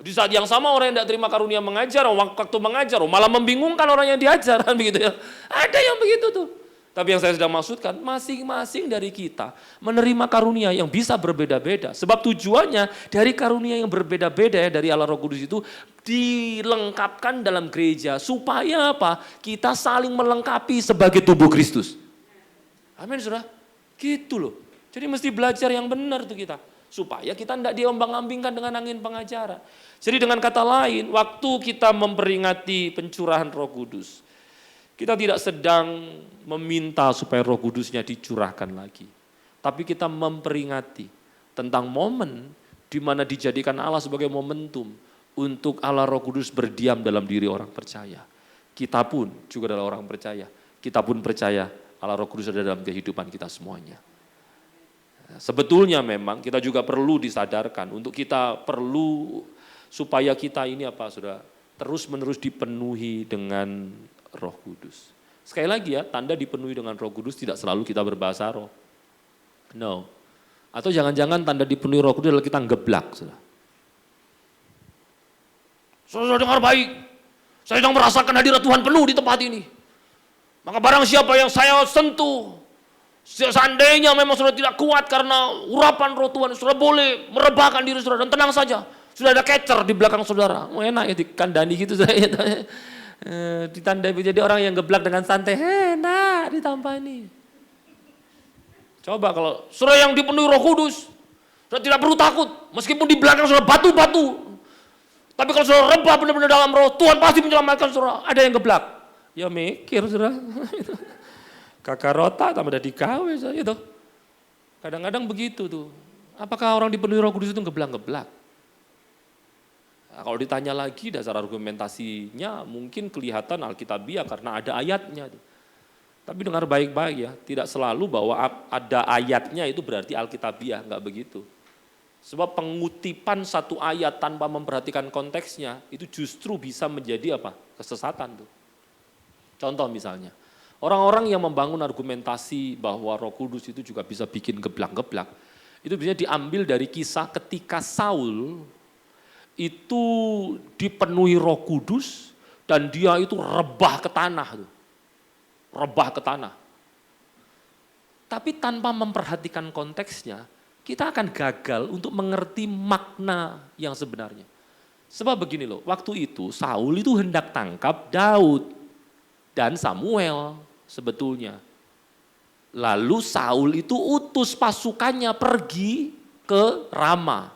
Di saat yang sama orang yang tidak terima karunia mengajar, waktu mengajar, malah membingungkan orang yang diajar, kan begitu ya. Ada yang begitu tuh. Tapi yang saya sedang maksudkan, masing-masing dari kita menerima karunia yang bisa berbeda-beda. Sebab tujuannya dari karunia yang berbeda-beda ya, dari Allah Roh Kudus itu dilengkapkan dalam gereja. Supaya apa? Kita saling melengkapi sebagai tubuh Kristus. Amin, saudara. Gitu loh. Jadi mesti belajar yang benar tuh kita. Supaya kita tidak diombang-ambingkan dengan angin pengajaran. Jadi dengan kata lain, waktu kita memperingati pencurahan Roh Kudus, kita tidak sedang meminta supaya Roh Kudusnya dicurahkan lagi. Tapi kita memperingati tentang momen di mana dijadikan Allah sebagai momentum untuk Allah Roh Kudus berdiam dalam diri orang percaya. Kita pun juga adalah orang percaya. Kita pun percaya Allah Roh Kudus ada dalam kehidupan kita semuanya. Sebetulnya memang kita juga perlu disadarkan untuk kita perlu supaya kita ini apa saudara terus-menerus dipenuhi dengan Roh Kudus. Sekali lagi ya, tanda dipenuhi dengan Roh Kudus tidak selalu kita berbahasa roh. No. Atau jangan-jangan tanda dipenuhi Roh Kudus adalah kita ngeblak, saudara. Saudara dengar baik, saya sedang merasakan hadirat Tuhan penuh di tempat ini. Maka barang siapa yang saya sentuh, seandainya memang sudah tidak kuat karena urapan roh Tuhan, sudah boleh merebahkan diri saudara dan tenang saja. Sudah ada catcher di belakang saudara. Oh, enak ya dikandani gitu saya. Ditandai jadi orang yang geblak dengan santai. Enak ditampani. Coba kalau saudara yang dipenuhi Roh Kudus, saudara tidak perlu takut. Meskipun di belakang saudara batu-batu. Tapi kalau saudara rebah benar-benar dalam roh, Tuhan pasti menyelamatkan saudara. Ada yang geblak. Ya mikir saudara. Kakak rota tambah dari gawe saja tuh. Kadang-kadang begitu tuh. Apakah orang dipenuhi Roh Kudus itu geblak-geblak? Nah, kalau ditanya lagi dasar argumentasinya mungkin kelihatan Alkitabiah karena ada ayatnya tuh. Tapi dengar baik-baik ya, tidak selalu bahwa ada ayatnya itu berarti Alkitabiah, enggak begitu. Sebab pengutipan satu ayat tanpa memperhatikan konteksnya itu justru bisa menjadi apa? Kesesatan tuh. Contoh misalnya, orang-orang yang membangun argumentasi bahwa Roh Kudus itu juga bisa bikin geblak-geblak, itu biasanya diambil dari kisah ketika Saul itu dipenuhi Roh Kudus dan dia itu rebah ke tanah. Rebah ke tanah. Tapi tanpa memperhatikan konteksnya, kita akan gagal untuk mengerti makna yang sebenarnya. Sebab begini loh, waktu itu Saul itu hendak tangkap Daud dan Samuel sebetulnya. Lalu Saul itu utus pasukannya pergi ke Rama.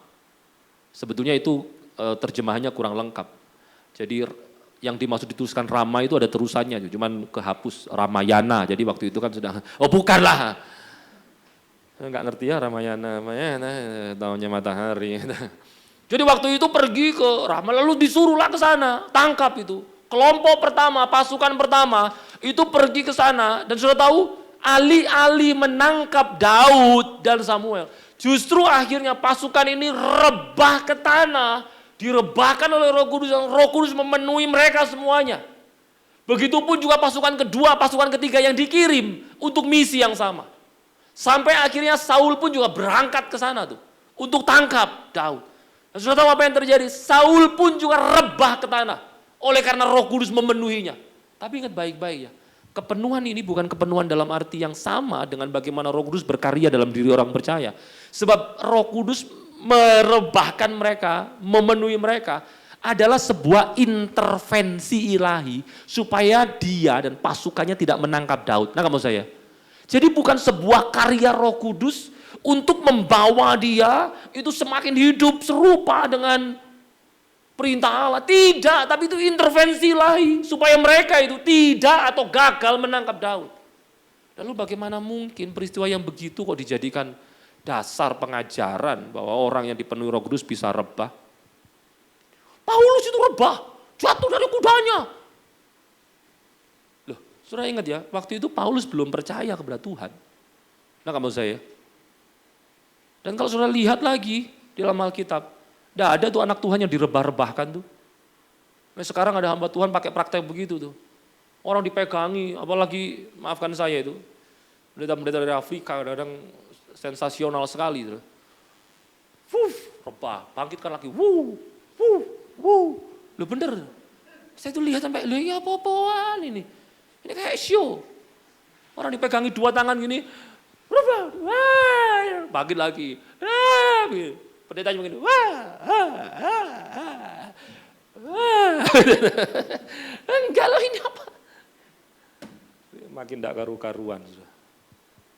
Sebetulnya itu terjemahannya kurang lengkap. Jadi yang dimaksud dituliskan Rama itu ada terusannya, cuman kehapus Ramayana. Jadi waktu itu kan sudah, oh bukanlah. Enggak ngerti ya Ramayana, tahunnya matahari. Jadi waktu itu pergi ke Rama, lalu disuruhlah ke sana, tangkap itu. Kelompok pertama, pasukan pertama itu pergi ke sana dan sudah tahu alih-alih menangkap Daud dan Samuel. Justru akhirnya pasukan ini rebah ke tanah, direbahkan oleh Roh Kudus dan Roh Kudus memenuhi mereka semuanya. Begitupun juga pasukan kedua, pasukan ketiga yang dikirim untuk misi yang sama. Sampai akhirnya Saul pun juga berangkat ke sana tuh untuk tangkap Daud. Dan sudah tahu apa yang terjadi? Saul pun juga rebah ke tanah oleh karena Roh Kudus memenuhinya. Tapi ingat baik-baik ya, Kepenuhan ini bukan kepenuhan dalam arti yang sama dengan bagaimana Roh Kudus berkarya dalam diri orang percaya. Sebab Roh Kudus merebahkan mereka, memenuhi mereka adalah sebuah intervensi ilahi supaya dia dan pasukannya tidak menangkap Daud. Nah, kamu saya. Jadi bukan sebuah karya Roh Kudus untuk membawa dia itu semakin hidup serupa dengan perintah Allah. Tidak, tapi itu intervensi ilahi supaya mereka itu tidak atau gagal menangkap Daud. Lalu bagaimana mungkin peristiwa yang begitu kok dijadikan dasar pengajaran bahwa orang yang dipenuhi Roh Kudus bisa rebah? Paulus itu rebah, jatuh dari kudanya. Loh, saudara ingat ya, waktu itu Paulus belum percaya kepada Tuhan. Nah, kamu saya. Dan kalau saudara lihat lagi di dalam Alkitab, tidak ada tuh anak Tuhan yang direbah-rebahkan tuh. Nah, sekarang ada hamba Tuhan pakai praktek begitu tuh. Orang dipegangi, apalagi maafkan saya itu. Pendeta-pendeta dari Afrika kadang-kadang sensasional sekali. Tuh. Rebah, bangkitkan lagi. Loh bener. Saya tuh lihat sampai, loh ini apa-apaan ini. Ini kayak show. Orang dipegangi dua tangan gini. Rebah, bangkit lagi. Pendetanya begini, enggak loh ini apa? Makin tidak karu-karuan.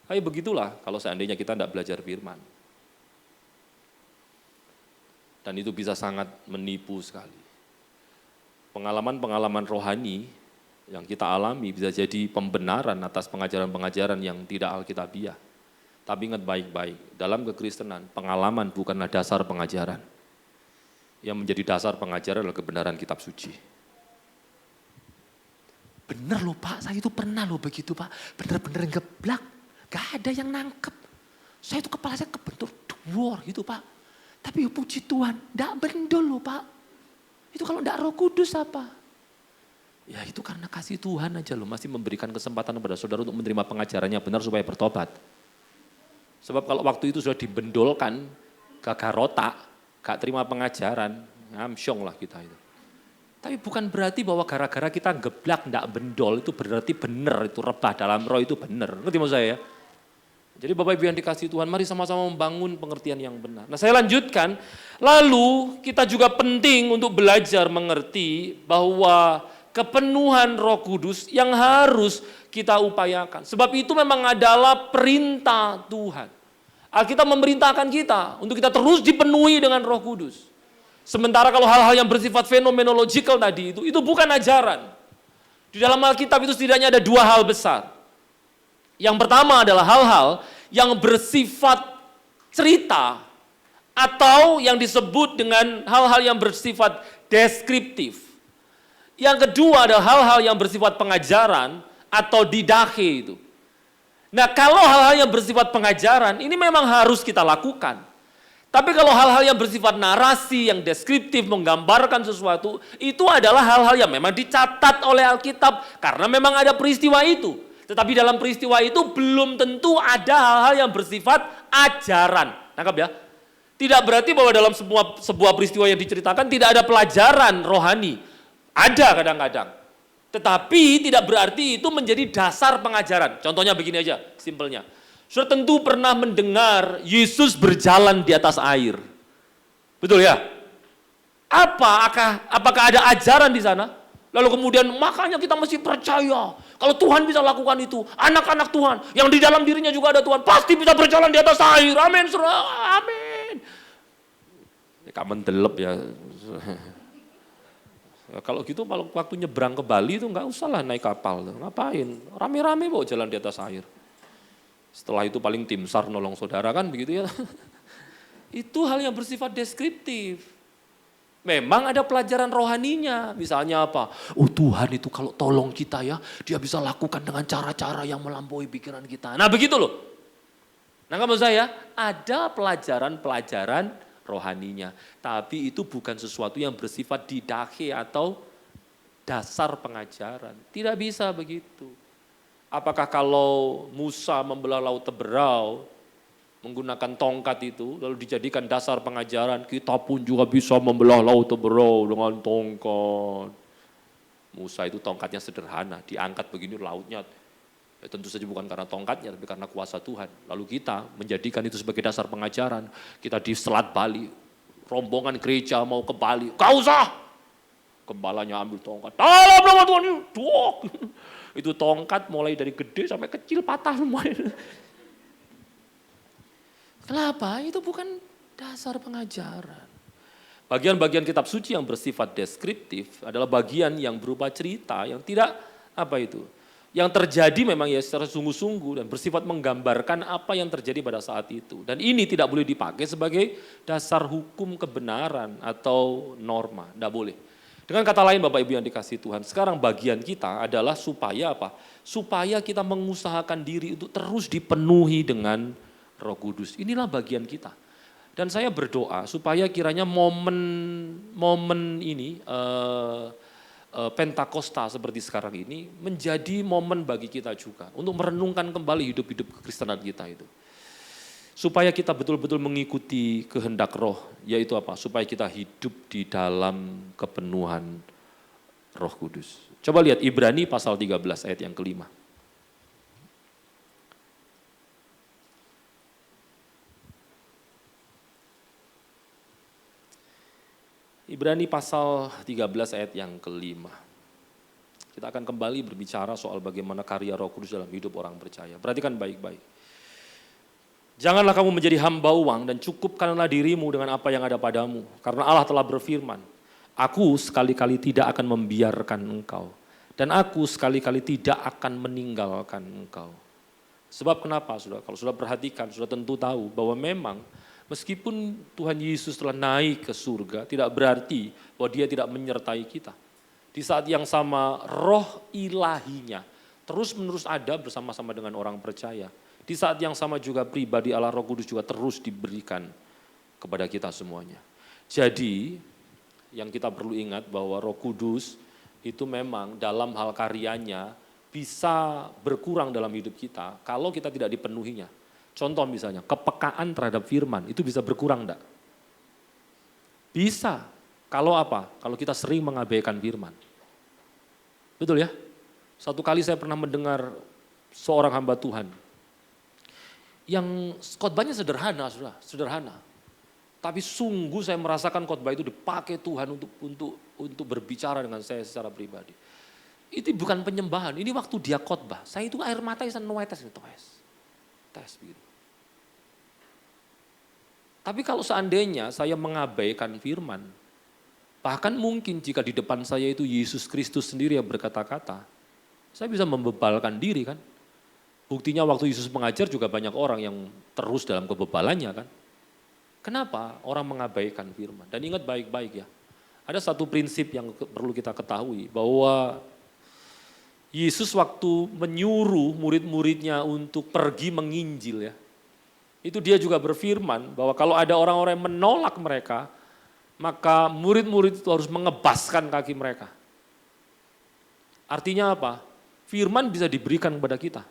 Tapi begitulah kalau seandainya kita tidak belajar firman. Dan itu bisa sangat menipu sekali. Pengalaman-pengalaman rohani yang kita alami bisa jadi pembenaran atas pengajaran-pengajaran yang tidak alkitabiah. Tapi ingat baik-baik, dalam kekristenan pengalaman bukanlah dasar pengajaran. Yang menjadi dasar pengajaran adalah kebenaran kitab suci. Bener loh Pak, saya itu pernah loh begitu Pak. Bener-bener ngeblak, gak ada yang nangkep. Saya itu kepala saya kebentur duor gitu Pak. Tapi ya puji Tuhan, gak bendol loh Pak. Itu kalau gak Roh Kudus apa? Ya itu karena kasih Tuhan aja loh, masih memberikan kesempatan kepada saudara untuk menerima pengajarannya benar supaya bertobat. Sebab kalau waktu itu sudah dibendolkan, gagal rotak, gak terima pengajaran, ngamsyong lah kita itu. Tapi bukan berarti bahwa gara-gara kita geblak, ndak bendol, itu berarti benar, itu rebah dalam roh itu benar. Ngerti maksud saya ya? Jadi Bapak Ibu yang dikasih Tuhan, mari sama-sama membangun pengertian yang benar. Nah saya lanjutkan, lalu kita juga penting untuk belajar mengerti bahwa kepenuhan Roh Kudus yang harus kita upayakan. Sebab itu memang adalah perintah Tuhan. Alkitab memerintahkan kita untuk kita terus dipenuhi dengan Roh Kudus. Sementara kalau hal-hal yang bersifat fenomenologikal tadi itu bukan ajaran. Di dalam Alkitab itu setidaknya ada dua hal besar. Yang pertama adalah hal-hal yang bersifat cerita atau yang disebut dengan hal-hal yang bersifat deskriptif. Yang kedua adalah hal-hal yang bersifat pengajaran atau didache itu. Nah kalau hal-hal yang bersifat pengajaran ini memang harus kita lakukan. Tapi kalau hal-hal yang bersifat narasi, yang deskriptif, menggambarkan sesuatu, itu adalah hal-hal yang memang dicatat oleh Alkitab karena memang ada peristiwa itu. Tetapi dalam peristiwa itu belum tentu ada hal-hal yang bersifat ajaran. Tangkap ya? Tidak berarti bahwa dalam sebuah peristiwa yang diceritakan tidak ada pelajaran rohani. Ada kadang-kadang. Tetapi tidak berarti itu menjadi dasar pengajaran. Contohnya begini aja, simpelnya. Sudah tentu pernah mendengar Yesus berjalan di atas air. Betul ya? Apakah ada ajaran di sana? Lalu kemudian makanya kita mesti percaya. Kalau Tuhan bisa lakukan itu, anak-anak Tuhan yang di dalam dirinya juga ada Tuhan, pasti bisa berjalan di atas air. Amin. Amin. Kamu mendelep ya. Kalau gitu kalau waktu nyebrang ke Bali itu nggak usah lah naik kapal. Ngapain? Rame-rame bawa jalan di atas air. Setelah itu paling tim SAR nolong saudara kan begitu ya. Itu hal yang bersifat deskriptif. Memang ada pelajaran rohaninya. Misalnya apa? Oh Tuhan itu kalau tolong kita ya, dia bisa lakukan dengan cara-cara yang melampaui pikiran kita. Nah begitu loh. Nah maksud saya, ada pelajaran-pelajaran rohaninya. Tapi itu bukan sesuatu yang bersifat didache atau dasar pengajaran. Tidak bisa begitu. Apakah kalau Musa membelah laut Teberau, menggunakan tongkat itu, lalu dijadikan dasar pengajaran, kita pun juga bisa membelah laut Teberau dengan tongkat. Musa itu tongkatnya sederhana, diangkat begini lautnya. Ya, tentu saja bukan karena tongkatnya, tapi karena kuasa Tuhan. Lalu kita menjadikan itu sebagai dasar pengajaran. Kita di Selat Bali, rombongan gereja mau ke Bali, gak usah. Gembalanya ambil tongkat, dalam nama Tuhan, duok. Itu tongkat mulai dari gede sampai kecil patah semua. Kenapa? Itu bukan dasar pengajaran. Bagian-bagian kitab suci yang bersifat deskriptif adalah bagian yang berupa cerita yang tidak yang terjadi memang ya secara sungguh-sungguh dan bersifat menggambarkan apa yang terjadi pada saat itu. Dan ini tidak boleh dipakai sebagai dasar hukum kebenaran atau norma, tidak boleh. Dengan kata lain Bapak Ibu yang dikasihi Tuhan, sekarang bagian kita adalah supaya apa? Supaya kita mengusahakan diri untuk terus dipenuhi dengan Roh Kudus. Inilah bagian kita. Dan saya berdoa supaya kiranya momen ini Pentakosta seperti sekarang ini menjadi momen bagi kita juga untuk merenungkan kembali hidup-hidup kekristenan kita itu. Supaya kita betul-betul mengikuti kehendak Roh, yaitu apa? Supaya kita hidup di dalam kepenuhan Roh Kudus. Coba lihat Ibrani pasal 13 ayat yang kelima. Ibrani pasal 13 ayat yang kelima. Kita akan kembali berbicara soal bagaimana karya Roh Kudus dalam hidup orang percaya. Perhatikan baik-baik. Janganlah kamu menjadi hamba uang dan cukupkanlah dirimu dengan apa yang ada padamu. Karena Allah telah berfirman, aku sekali-kali tidak akan membiarkan engkau. Dan aku sekali-kali tidak akan meninggalkan engkau. Sebab kenapa? Kalau sudah perhatikan, sudah tentu tahu bahwa memang meskipun Tuhan Yesus telah naik ke surga, tidak berarti bahwa dia tidak menyertai kita. Di saat yang sama roh ilahinya terus-menerus ada bersama-sama dengan orang percaya. Di saat yang sama juga pribadi Allah Roh Kudus juga terus diberikan kepada kita semuanya. Jadi yang kita perlu ingat bahwa Roh Kudus itu memang dalam hal karyanya bisa berkurang dalam hidup kita kalau kita tidak dipenuhinya. Contoh misalnya, kepekaan terhadap firman itu bisa berkurang enggak? Bisa. Kalau apa? Kalau kita sering mengabaikan firman. Betul ya? Satu kali saya pernah mendengar seorang hamba Tuhan yang khotbahnya sederhana. Tapi sungguh saya merasakan khotbah itu dipakai Tuhan untuk berbicara dengan saya secara pribadi. Itu bukan penyembahan, ini waktu dia khotbah. Saya itu air mata saya nuetes tes begitu. Tapi kalau seandainya saya mengabaikan firman, bahkan mungkin jika di depan saya itu Yesus Kristus sendiri yang berkata-kata, saya bisa membebalkan diri kan. Buktinya waktu Yesus mengajar juga banyak orang yang terus dalam kebebalannya kan. Kenapa orang mengabaikan firman? Dan ingat baik-baik ya, ada satu prinsip yang perlu kita ketahui bahwa Yesus waktu menyuruh murid-muridnya untuk pergi menginjil ya, itu dia juga berfirman bahwa kalau ada orang-orang yang menolak mereka, maka murid-murid itu harus mengebaskan kaki mereka. Artinya apa? Firman bisa diberikan kepada kita.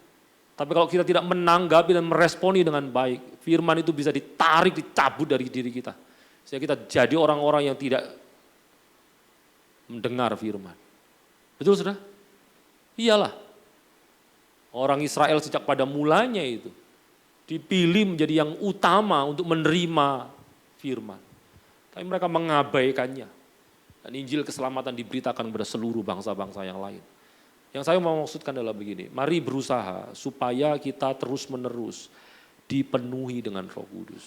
Tapi kalau kita tidak menanggapi dan meresponi dengan baik, firman itu bisa ditarik, dicabut dari diri kita. Sehingga kita jadi orang-orang yang tidak mendengar firman. Betul sudah? Iyalah. Orang Israel sejak pada mulanya itu dipilih menjadi yang utama untuk menerima firman. Tapi mereka mengabaikannya. Dan Injil keselamatan diberitakan kepada seluruh bangsa-bangsa yang lain. Yang saya mau maksudkan adalah begini, mari berusaha supaya kita terus-menerus dipenuhi dengan Roh Kudus.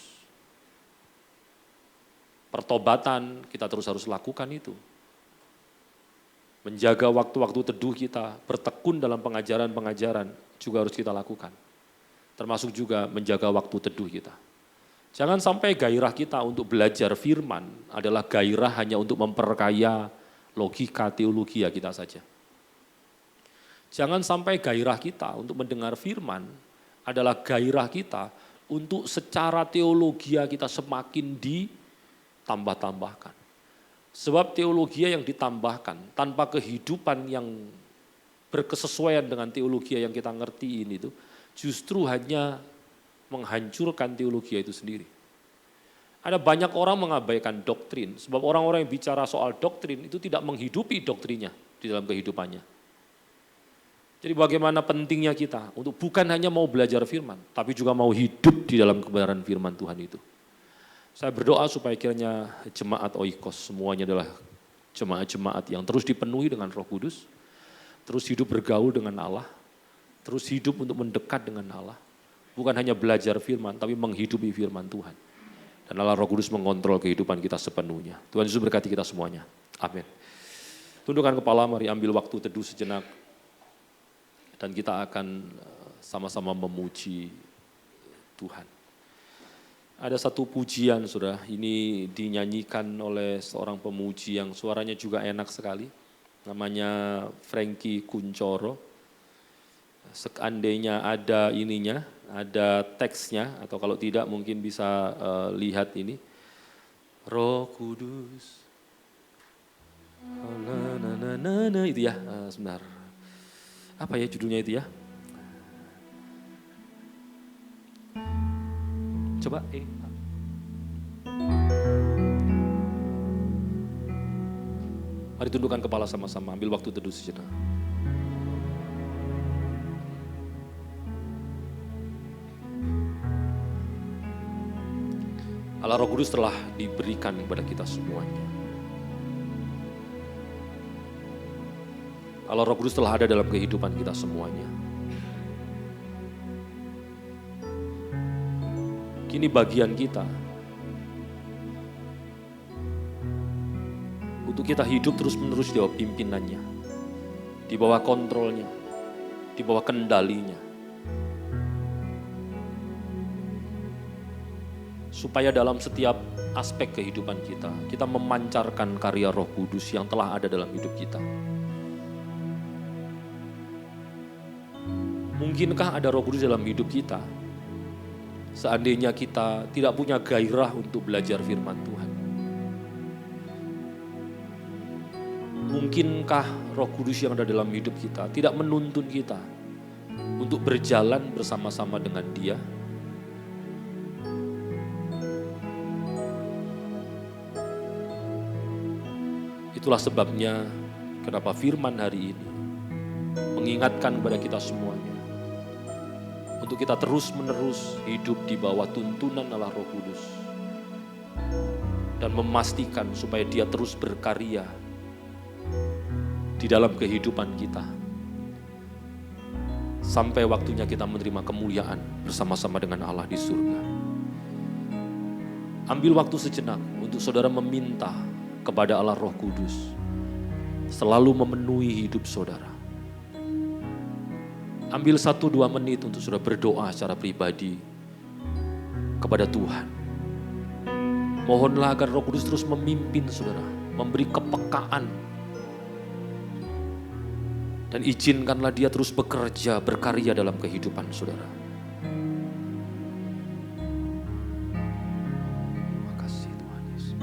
Pertobatan kita terus harus lakukan itu. Menjaga waktu-waktu teduh kita, bertekun dalam pengajaran-pengajaran juga harus kita lakukan. Termasuk juga menjaga waktu teduh kita. Jangan sampai gairah kita untuk belajar firman adalah gairah hanya untuk memperkaya logika teologi kita saja. Jangan sampai gairah kita untuk mendengar firman adalah gairah kita untuk secara teologi kita semakin ditambah-tambahkan. Sebab teologi yang ditambahkan tanpa kehidupan yang berkesesuaian dengan teologi yang kita ngerti ini itu justru hanya menghancurkan teologi itu sendiri. Ada banyak orang mengabaikan doktrin sebab orang-orang yang bicara soal doktrin itu tidak menghidupi doktrinnya. di dalam kehidupannya. Jadi bagaimana pentingnya kita untuk bukan hanya mau belajar firman, tapi juga mau hidup di dalam kebenaran firman Tuhan itu. Saya berdoa supaya kiranya jemaat Oikos semuanya adalah jemaat-jemaat yang terus dipenuhi dengan Roh Kudus, terus hidup bergaul dengan Allah, terus hidup untuk mendekat dengan Allah. Bukan hanya belajar firman, tapi menghidupi firman Tuhan. Dan Allah Roh Kudus mengontrol kehidupan kita sepenuhnya. Tuhan Yesus berkati kita semuanya. Amin. Tundukkan kepala, mari ambil waktu teduh sejenak. Dan kita akan sama-sama memuji Tuhan. Ada satu pujian, saudara, ini dinyanyikan oleh seorang pemuji yang suaranya juga enak sekali. Namanya Frankie Kuncoro. Seandainya ada ininya, ada teksnya, atau kalau tidak mungkin bisa lihat ini. Roh Kudus. Itu ya, sebentar. Apa ya judulnya itu ya? Coba. Mari tundukkan kepala sama-sama, ambil waktu teduh sejenak. Allah Roh Kudus telah diberikan kepada kita semuanya. Allah Roh Kudus telah ada dalam kehidupan kita semuanya. Kini bagian kita untuk kita hidup terus-menerus di bawah pimpinannya, di bawah kontrolnya, di bawah kendalinya. Supaya dalam setiap aspek kehidupan kita, kita memancarkan karya Roh Kudus yang telah ada dalam hidup kita. Mungkinkah ada Roh Kudus dalam hidup kita? Seandainya kita tidak punya gairah untuk belajar firman Tuhan. Mungkinkah Roh Kudus yang ada dalam hidup kita tidak menuntun kita untuk berjalan bersama-sama dengan Dia? Itulah sebabnya kenapa firman hari ini mengingatkan kepada kita semuanya untuk kita terus-menerus hidup di bawah tuntunan Allah Roh Kudus dan memastikan supaya Dia terus berkarya di dalam kehidupan kita sampai waktunya kita menerima kemuliaan bersama-sama dengan Allah di surga. Ambil waktu sejenak untuk saudara meminta kepada Allah Roh Kudus selalu memenuhi hidup saudara. Ambil 1-2 menit untuk saudara berdoa secara pribadi kepada Tuhan. Mohonlah agar Roh Kudus terus memimpin saudara, memberi kepekaan. Dan izinkanlah Dia terus bekerja, berkarya dalam kehidupan saudara. Makasih Tuhan Yesus.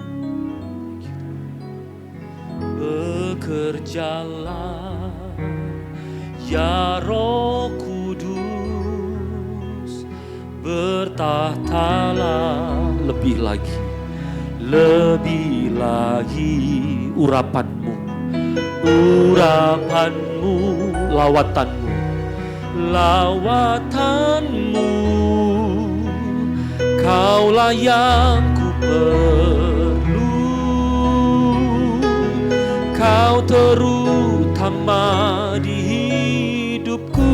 Bekerjalah ya Roh Kudus, bertahtalah lebih lagi urapanmu, lawatanmu, Kaulah yang ku perlu, Kau terutama di hidupku.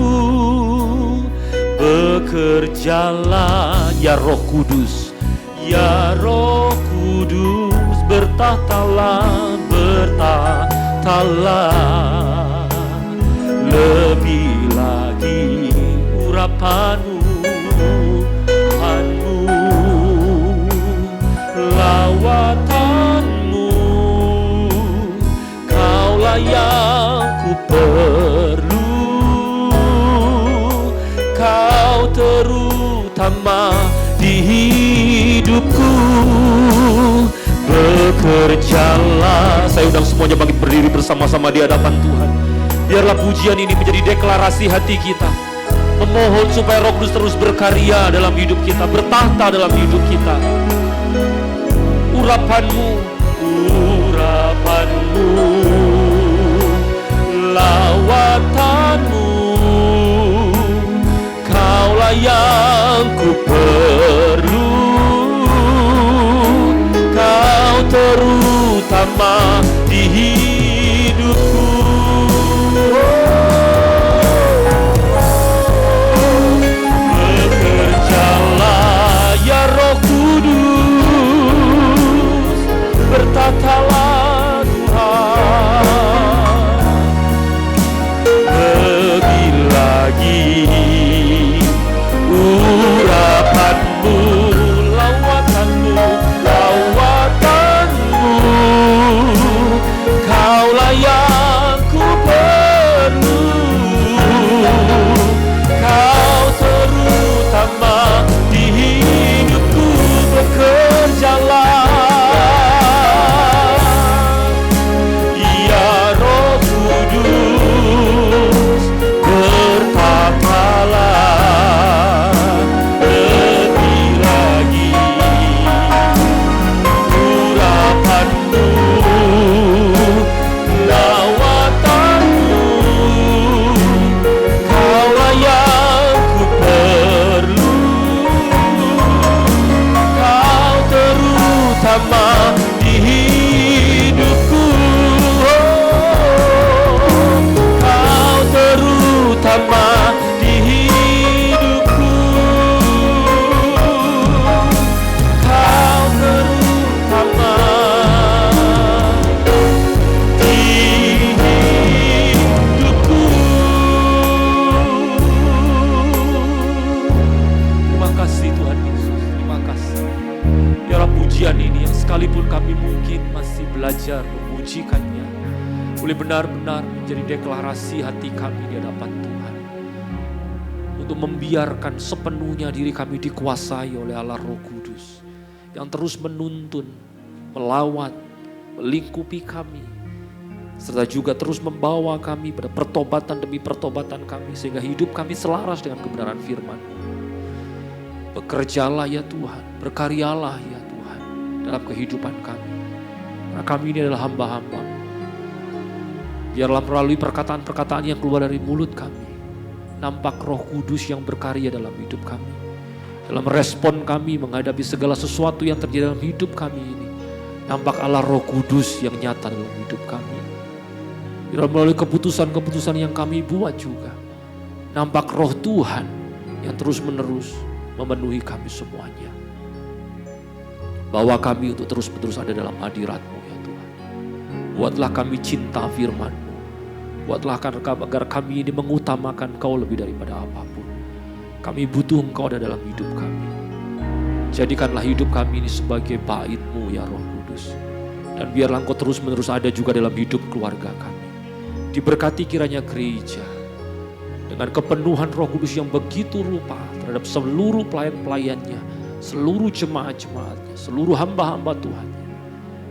Bekerjalah ya Roh Kudus, ya Roh Kudus, bertahtalah lebih lagi urapanmu, lawatanmu, Kaulah yang ku perlu, Kau terutama di hidupku. Bekerjalah. Saya undang semuanya bangkit berdiri bersama-sama di hadapan Tuhan. Biarlah pujian ini menjadi deklarasi hati kita, memohon supaya Roh Kudus terus berkarya dalam hidup kita, bertahta dalam hidup kita. Urapanmu, yang ku perlu, Kau terutama di hidupku. Bekerjalah ya Roh Kudus, bertatalah Tuhan, lebih lagi urapanmu, lawatanmu, Kaulah yang ku perlu, Kau terutama di hidupku. Bekerjalah ya Roh Kudus, bertatalah lebih lagi urapanmu, lawatanmu, Kaulah yang ku perlu, Kau terutama di hidupku. Kau terutama di hidupku. Kau terutama di hidupku. Terima kasih Tuhan Yesus, terima kasih. Biarlah pujian ini yang sekalipun kami mungkin masih belajar memujikannya, boleh benar-benar menjadi deklarasi hati kami di hadapan Tuhan, untuk membiarkan sepenuhnya diri kami dikuasai oleh Allah Roh Kudus yang terus menuntun, melawat, melingkupi kami, serta juga terus membawa kami pada pertobatan demi pertobatan kami, sehingga hidup kami selaras dengan kebenaran firman-Mu. Bekerjalah ya Tuhan, berkaryalah ya Tuhan dalam kehidupan kami, karena kami ini adalah hamba-hamba. Biarlah melalui perkataan-perkataan yang keluar dari mulut kami, nampak Roh Kudus yang berkarya dalam hidup kami, dalam respon kami menghadapi segala sesuatu yang terjadi dalam hidup kami ini. Nampak Allah Roh Kudus yang nyata dalam hidup kami. Biarlah melalui keputusan-keputusan yang kami buat juga, nampak Roh Tuhan yang terus-menerus memenuhi kami semuanya. Bawa kami untuk terus-menerus ada dalam hadirat-Mu ya Tuhan. Buatlah kami cinta firman-Mu. Buatlah agar kami ini mengutamakan Kau lebih daripada apapun. Kami butuh Engkau ada dalam hidup kami. Jadikanlah hidup kami ini sebagai bait-Mu ya Roh Kudus. Dan biarlah Engkau terus-menerus ada juga dalam hidup keluarga kami. Diberkati kiranya gereja dengan kepenuhan Roh Kudus yang begitu rupa terhadap seluruh pelayan-pelayannya, seluruh jemaat-jemaatnya, seluruh hamba-hamba Tuhannya.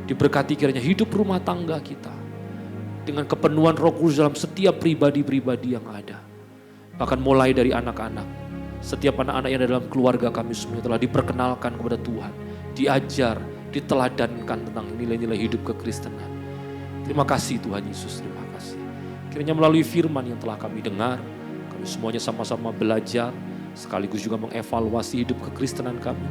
Diberkati kiranya hidup rumah tangga kita dengan kepenuhan Roh Kudus dalam setiap pribadi-pribadi yang ada. Bahkan mulai dari anak-anak, setiap anak-anak yang ada dalam keluarga kami semuanya telah diperkenalkan kepada Tuhan, diajar, diteladankan tentang nilai-nilai hidup kekristenan. Terima kasih Tuhan Yesus, terima kasih. Kiranya melalui firman yang telah kami dengar, kami semuanya sama-sama belajar, sekaligus juga mengevaluasi hidup kekristenan kami,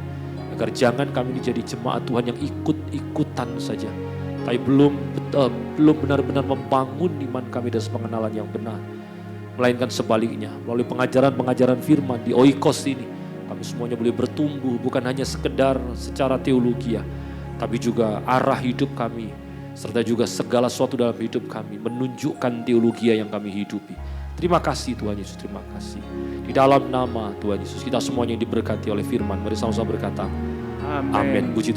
agar jangan kami menjadi jemaat Tuhan yang ikut-ikutan saja, tapi belum benar-benar membangun iman kami dan pengenalan yang benar. Melainkan sebaliknya, melalui pengajaran-pengajaran firman di Oikos ini, kami semuanya boleh bertumbuh, bukan hanya sekedar secara teologi, tapi juga arah hidup kami, serta juga segala sesuatu dalam hidup kami menunjukkan teologi yang kami hidupi. Terima kasih Tuhan Yesus, terima kasih. Di dalam nama Tuhan Yesus, kita semuanya yang diberkati oleh firman, mari sama-sama berkata, Amin. Puji Tuhan.